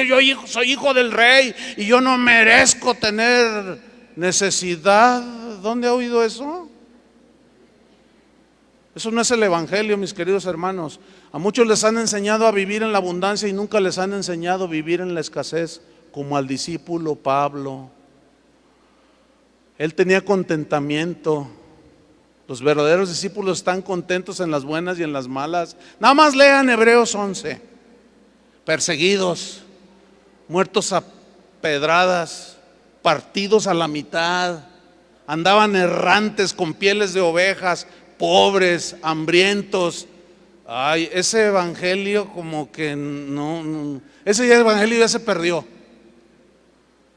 hijo del rey y yo no merezco tener necesidad. ¿Dónde ha oído eso? Eso no es el evangelio, mis queridos hermanos. A muchos les han enseñado a vivir en la abundancia y nunca les han enseñado a vivir en la escasez. como al discípulo Pablo. Él tenía contentamiento. Los verdaderos discípulos están contentos en las buenas y en las malas. Nada más lean Hebreos 11. Perseguidos, muertos a pedradas, partidos a la mitad, andaban errantes con pieles de ovejas, pobres, hambrientos. Ay, ese evangelio como que no, ese evangelio ya se perdió.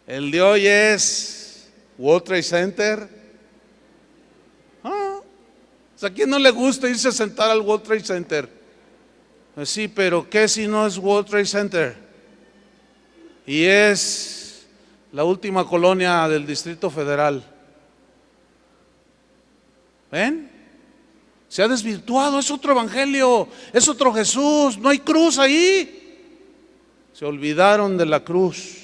El de hoy es World Trade Center. ¿A quién no le gusta irse a sentar al World Trade Center? Sí, pero ¿qué si no es World Trade Center? Y es la última colonia del Distrito Federal. ¿Ven? Se ha desvirtuado, es otro evangelio, es otro Jesús, no hay cruz ahí. Se olvidaron de la cruz.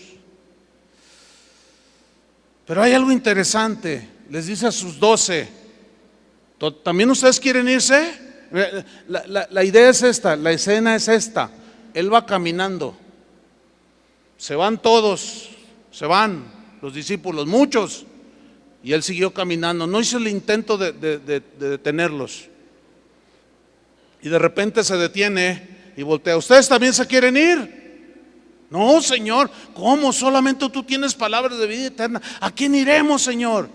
Pero hay algo interesante, les dice a sus 12, ¿también ustedes quieren irse? La idea es esta, la escena es esta. Él va caminando, se van todos, se van los discípulos, muchos, y él siguió caminando. No hizo el intento de detenerlos. Y de repente se detiene y voltea. ¿Ustedes también se quieren ir? No, Señor. ¿Cómo? Solamente tú tienes palabras de vida eterna. ¿A quién iremos, Señor?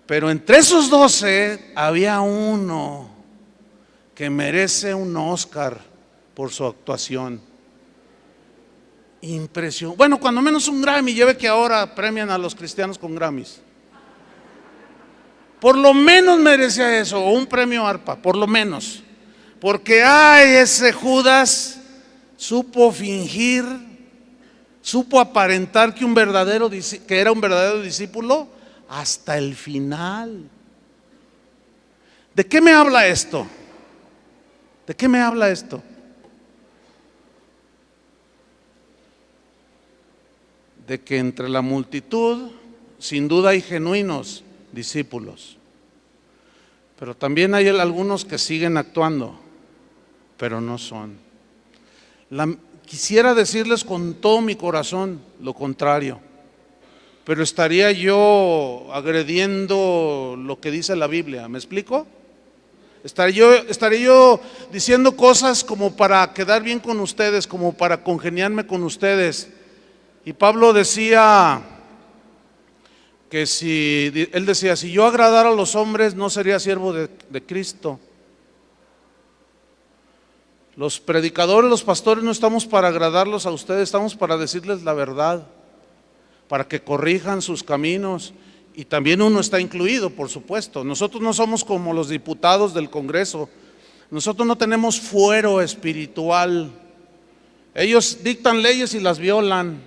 Pero entre esos 12 había uno que merece un Oscar por su actuación. Impresión. Bueno, cuando menos un Grammy. Lleve que ahora premian a los cristianos con Grammys. Por lo menos merecía eso, o un premio ARPA, por lo menos. Porque ese Judas supo fingir, supo aparentar que era un verdadero discípulo hasta el final. ¿De qué me habla esto? ¿De qué me habla esto? De que entre la multitud sin duda hay genuinos discípulos, pero también hay algunos que siguen actuando, pero no son. Quisiera decirles con todo mi corazón lo contrario, pero estaría yo agrediendo lo que dice la Biblia. ¿Me explico? Estaría yo diciendo cosas como para quedar bien con ustedes, como para congeniarme con ustedes. Y Pablo decía que él decía, si yo agradara a los hombres no sería siervo de Cristo. Los predicadores, los pastores no estamos para agradarlos a ustedes, estamos para decirles la verdad, para que corrijan sus caminos. Y también uno está incluido, por supuesto. Nosotros no somos como los diputados del Congreso. Nosotros no tenemos fuero espiritual. Ellos dictan leyes y las violan,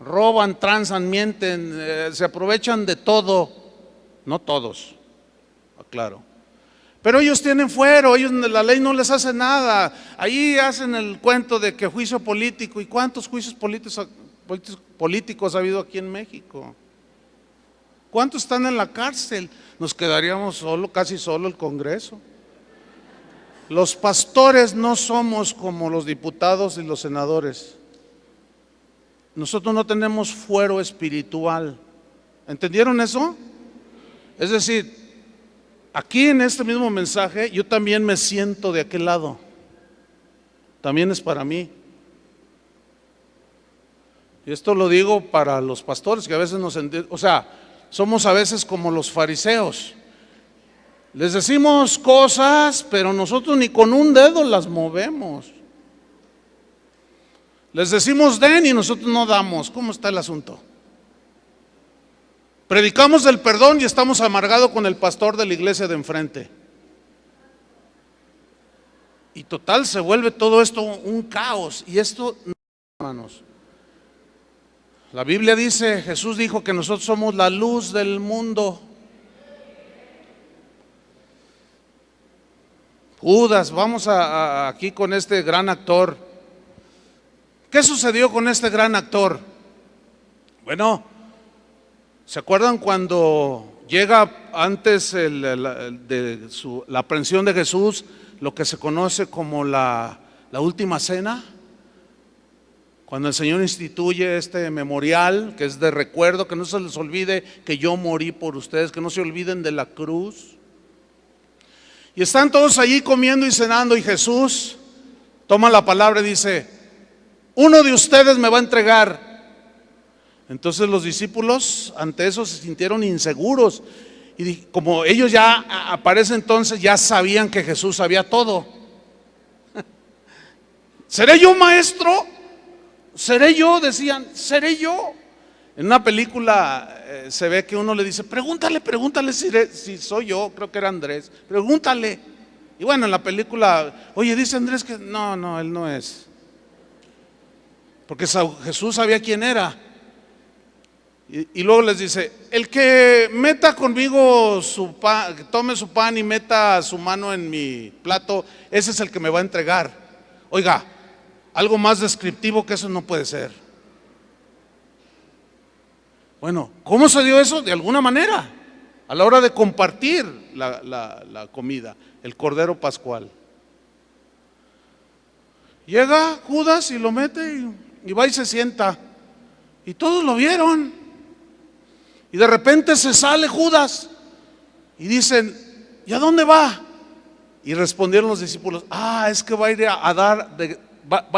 roban, transan, mienten, se aprovechan de todo. No todos, aclaro. Pero ellos tienen fuero, la ley no les hace nada. Ahí hacen el cuento de que juicio político. ¿Y cuántos juicios políticos ha habido aquí en México? ¿Cuántos están en la cárcel? Nos quedaríamos casi solo el Congreso. Los pastores no somos como los diputados y los senadores. Nosotros no tenemos fuero espiritual. ¿Entendieron eso? Es decir, aquí en este mismo mensaje yo también me siento de aquel lado. También es para mí. Y esto lo digo para los pastores que a veces somos a veces como los fariseos. Les decimos cosas, pero nosotros ni con un dedo las movemos. Les decimos den y nosotros no damos. ¿Cómo está el asunto? Predicamos del perdón y estamos amargados con el pastor de la iglesia de enfrente. Y total se vuelve todo esto un caos. Y esto, hermanos, la Biblia dice, Jesús dijo que nosotros somos la luz del mundo. Judas, vamos aquí con este gran actor. ¿Qué sucedió con este gran actor? Bueno, ¿se acuerdan cuando llega antes la aprehensión de Jesús, lo que se conoce como la última cena? Cuando el Señor instituye este memorial, que es de recuerdo, que no se les olvide que yo morí por ustedes, que no se olviden de la cruz. Y están todos allí comiendo y cenando, y Jesús toma la palabra y dice: uno de ustedes me va a entregar. Entonces los discípulos ante eso se sintieron inseguros, y como ellos ya aparece entonces, ya sabían que Jesús sabía todo. ¿Seré yo, maestro? ¿Seré yo? Decían, ¿seré yo? En una película se ve que uno le dice: pregúntale si soy yo. Creo que era Andrés, pregúntale. Y bueno, en la película, oye, dice Andrés que no, él no es, porque Jesús sabía quién era. Y luego les dice: el que meta conmigo su pan, que tome su pan y meta su mano en mi plato, ese es el que me va a entregar. Oiga, algo más descriptivo que eso no puede ser. Bueno, ¿cómo se dio eso? De alguna manera, a la hora de compartir la comida, el cordero pascual. Llega Judas y lo mete y va y se sienta, y todos lo vieron. Y de repente se sale Judas y dicen: ¿y a dónde va? Y respondieron los discípulos: es que va a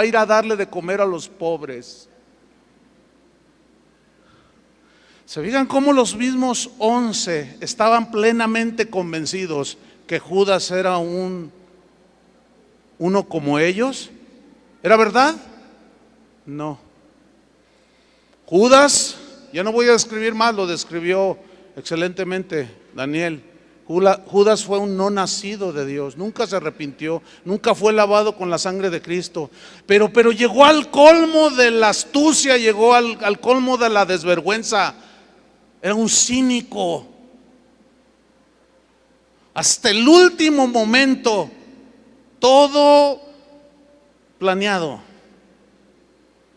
ir a darle de comer a los pobres. ¿Se fijan cómo los mismos 11 estaban plenamente convencidos que Judas era uno como ellos? ¿Era verdad? No. Judas, ya no voy a describir más, lo describió excelentemente Daniel. Judas fue un no nacido de Dios, nunca se arrepintió, nunca fue lavado con la sangre de Cristo, pero llegó al colmo de la astucia, llegó al colmo de la desvergüenza. Era un cínico. Hasta el último momento, todo planeado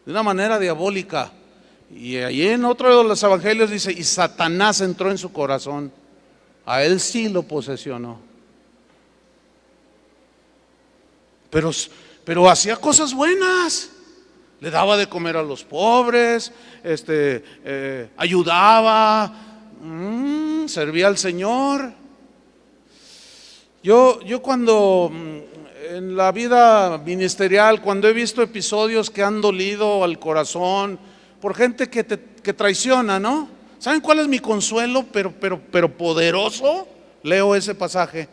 de una manera diabólica. Y allí en otro de los evangelios dice: y Satanás entró en su corazón. A él sí lo posesionó. Pero hacía cosas buenas. Le daba de comer a los pobres, ayudaba, servía al Señor. Yo cuando en la vida ministerial, cuando he visto episodios que han dolido al corazón por gente que traiciona, ¿no? ¿Saben cuál es mi consuelo? Pero poderoso. Leo ese pasaje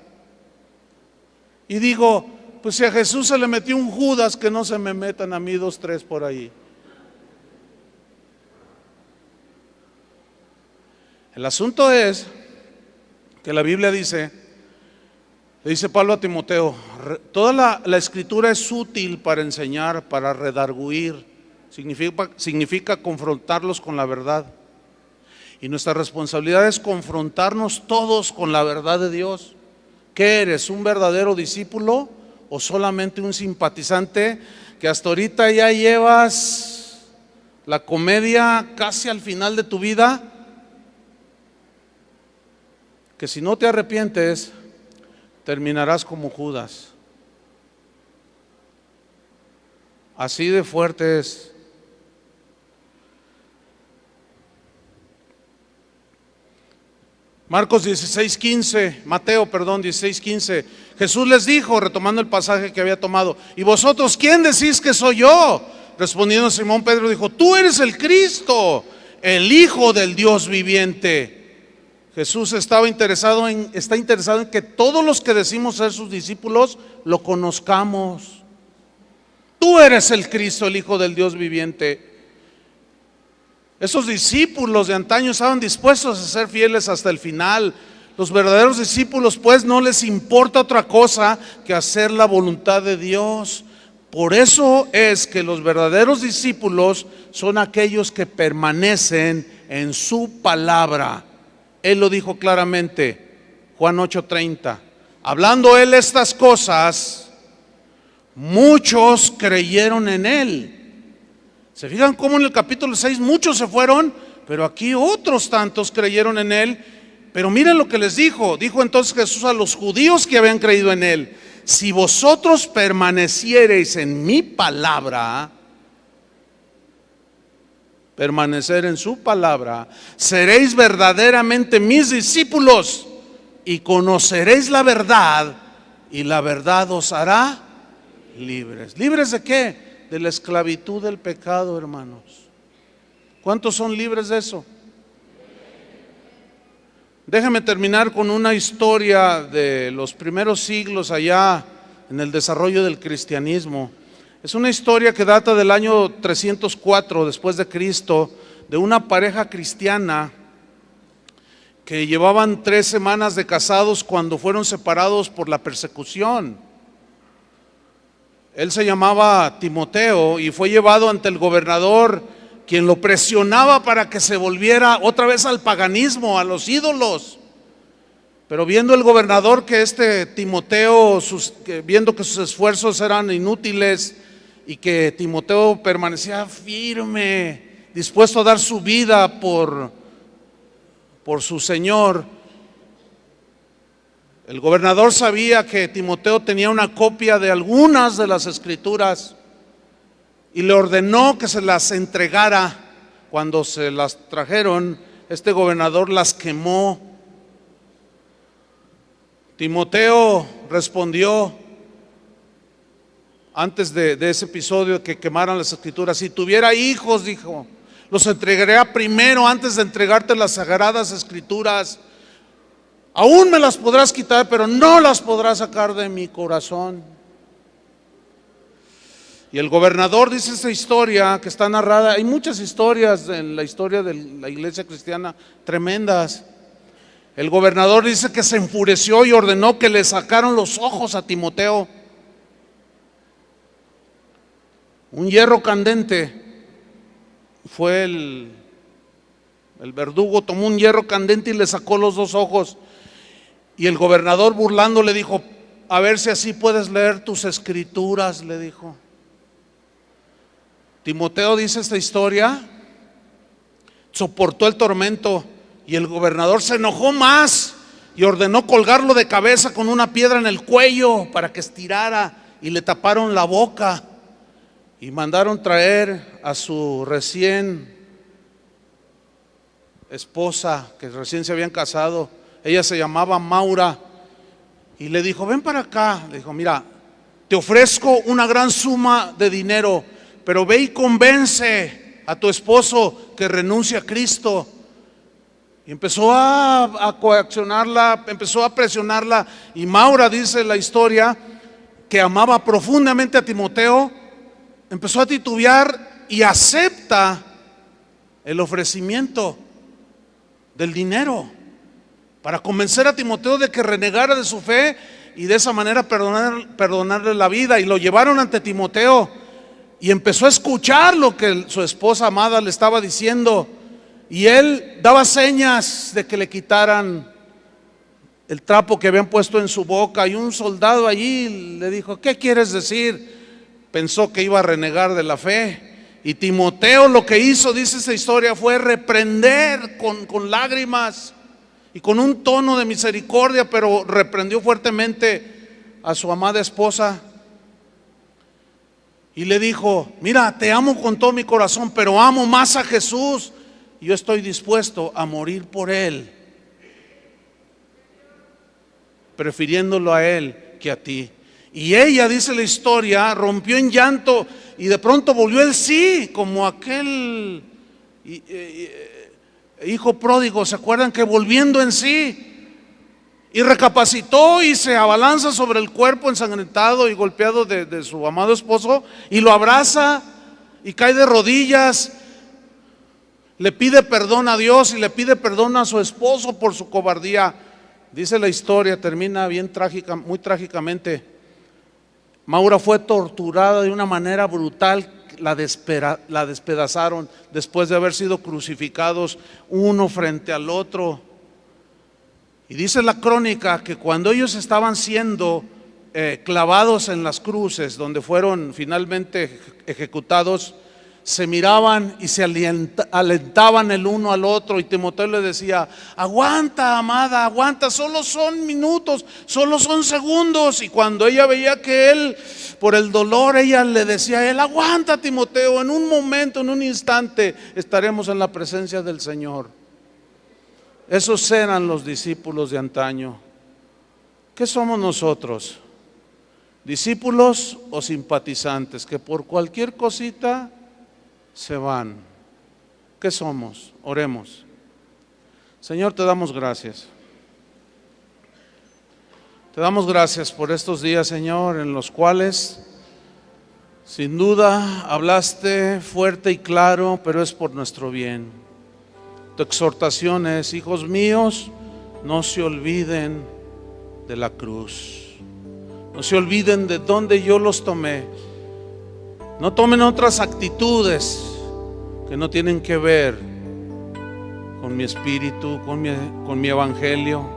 y digo: pues si a Jesús se le metió un Judas, que no se me metan a mí 2, 3 por ahí. El asunto es que la Biblia dice, le dice Pablo a Timoteo: toda la escritura es útil para enseñar, para redarguir. Significa confrontarlos con la verdad. Y nuestra responsabilidad es confrontarnos todos con la verdad de Dios. ¿Qué eres? ¿Un verdadero discípulo o solamente un simpatizante que hasta ahorita ya llevas la comedia casi al final de tu vida? Que si no te arrepientes, terminarás como Judas. Así de fuerte es. Mateo 16:15, Jesús les dijo, retomando el pasaje que había tomado: ¿y vosotros quién decís que soy yo? Respondiendo Simón Pedro dijo: tú eres el Cristo, el Hijo del Dios viviente. Jesús está interesado en que todos los que decimos ser sus discípulos lo conozcamos. Tú eres el Cristo, el Hijo del Dios viviente. Esos discípulos de antaño estaban dispuestos a ser fieles hasta el final. Los verdaderos discípulos, pues, no les importa otra cosa que hacer la voluntad de Dios. Por eso es que los verdaderos discípulos son aquellos que permanecen en su palabra. Él lo dijo claramente, Juan 8:30. Hablando él estas cosas, muchos creyeron en él. ¿Se fijan cómo en el capítulo 6 muchos se fueron? Pero aquí otros tantos creyeron en él. Pero miren lo que les dijo. Dijo entonces Jesús a los judíos que habían creído en él: si vosotros permaneciereis en mi palabra, permanecer en su palabra, seréis verdaderamente mis discípulos y conoceréis la verdad, y la verdad os hará libres. ¿Libres de qué? De la esclavitud del pecado, hermanos. ¿Cuántos son libres de eso? Déjeme terminar con una historia de los primeros siglos allá en el desarrollo del cristianismo. Es una historia que data del año 304 después de Cristo, de una pareja cristiana que llevaban 3 semanas de casados cuando fueron separados por la persecución. Él se llamaba Timoteo y fue llevado ante el gobernador, quien lo presionaba para que se volviera otra vez al paganismo, a los ídolos. Pero viendo el gobernador que Timoteo, viendo que sus esfuerzos eran inútiles y que Timoteo permanecía firme, dispuesto a dar su vida por su Señor, el gobernador sabía que Timoteo tenía una copia de algunas de las escrituras y le ordenó que se las entregara. Cuando se las trajeron, este gobernador las quemó. Timoteo respondió antes de ese episodio que quemaran las escrituras: si tuviera hijos, dijo, los entregaría primero antes de entregarte las sagradas escrituras. Aún me las podrás quitar, pero no las podrás sacar de mi corazón. Y el gobernador, dice esta historia que está narrada, hay muchas historias en la historia de la iglesia cristiana tremendas. El gobernador dice que se enfureció y ordenó que le sacaron los ojos a Timoteo. Un hierro candente fue el verdugo, tomó un hierro candente y le sacó los 2 ojos. Y el gobernador, burlando, le dijo: a ver si así puedes leer tus escrituras, le dijo. Timoteo, dice esta historia, soportó el tormento y el gobernador se enojó más y ordenó colgarlo de cabeza con una piedra en el cuello para que estirara, y le taparon la boca y mandaron traer a su recién esposa, que recién se habían casado. Ella se llamaba Maura, y le dijo: ven para acá. Le dijo: mira, te ofrezco una gran suma de dinero, pero ve y convence a tu esposo que renuncie a Cristo. Y empezó a coaccionarla, empezó a presionarla, y Maura, dice la historia, que amaba profundamente a Timoteo, empezó a titubear y acepta el ofrecimiento del dinero para convencer a Timoteo de que renegara de su fe y de esa manera perdonarle la vida. Y lo llevaron ante Timoteo y empezó a escuchar lo que su esposa amada le estaba diciendo, y él daba señas de que le quitaran el trapo que habían puesto en su boca. Y un soldado allí le dijo: ¿qué quieres decir? Pensó que iba a renegar de la fe. Y Timoteo lo que hizo, dice esa historia, fue reprender con lágrimas y con un tono de misericordia, pero reprendió fuertemente a su amada esposa y le dijo: mira, te amo con todo mi corazón, pero amo más a Jesús, y yo estoy dispuesto a morir por Él, prefiriéndolo a Él que a ti. Y ella, dice la historia, rompió en llanto y de pronto volvió el sí, como aquel hijo pródigo, ¿se acuerdan? Que volviendo en sí, y recapacitó y se abalanza sobre el cuerpo ensangrentado y golpeado de su amado esposo, y lo abraza y cae de rodillas, le pide perdón a Dios y le pide perdón a su esposo por su cobardía. Dice la historia, termina bien trágica, muy trágicamente. Maura fue torturada de una manera brutal, la despedazaron después de haber sido crucificados uno frente al otro. Y dice la crónica que cuando ellos estaban siendo clavados en las cruces, donde fueron finalmente ejecutados, se miraban y se alentaban el uno al otro, y Timoteo le decía: aguanta, amada, aguanta, solo son minutos, solo son segundos. Y cuando ella veía que él, por el dolor, ella le decía a él: aguanta, Timoteo, en un momento, en un instante estaremos en la presencia del Señor. Esos eran los discípulos de antaño. ¿Qué somos nosotros? ¿Discípulos o simpatizantes que por cualquier cosita se van? ¿Qué somos? Oremos. Señor, te damos gracias. Te damos gracias por estos días, Señor, en los cuales sin duda hablaste fuerte y claro, pero es por nuestro bien. Tu exhortación es: hijos míos, no se olviden de la cruz. No se olviden de dónde yo los tomé. No tomen otras actitudes que no tienen que ver con mi espíritu, con mi evangelio.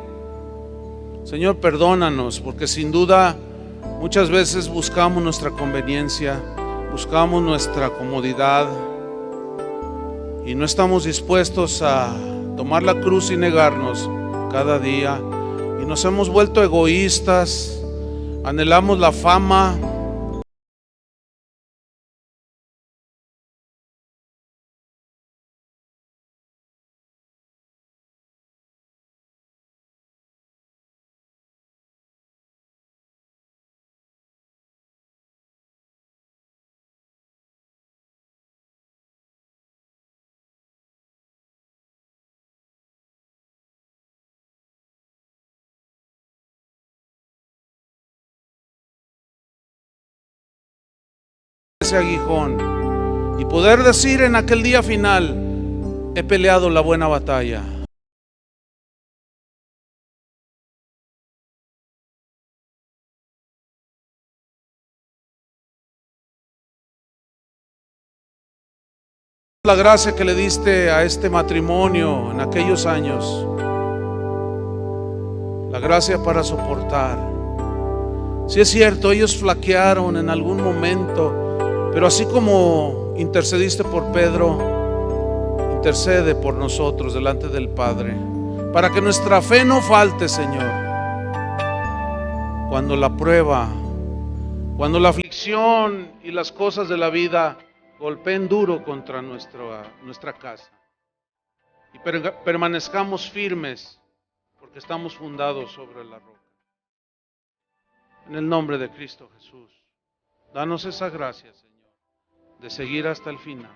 Señor, perdónanos, porque sin duda muchas veces buscamos nuestra conveniencia, buscamos nuestra comodidad, y no estamos dispuestos a tomar la cruz y negarnos cada día. Y nos hemos vuelto egoístas, anhelamos la fama, ese aguijón, y poder decir en aquel día final: he peleado la buena batalla. La gracia que le diste a este matrimonio en aquellos años, la gracia para soportar. Si es cierto, ellos flaquearon en algún momento, pero así como intercediste por Pedro, intercede por nosotros delante del Padre, para que nuestra fe no falte, Señor. Cuando la prueba, cuando la aflicción y las cosas de la vida golpeen duro contra nuestra casa, y permanezcamos firmes, porque estamos fundados sobre la roca. En el nombre de Cristo Jesús, danos esa gracia, Señor, de seguir hasta el final.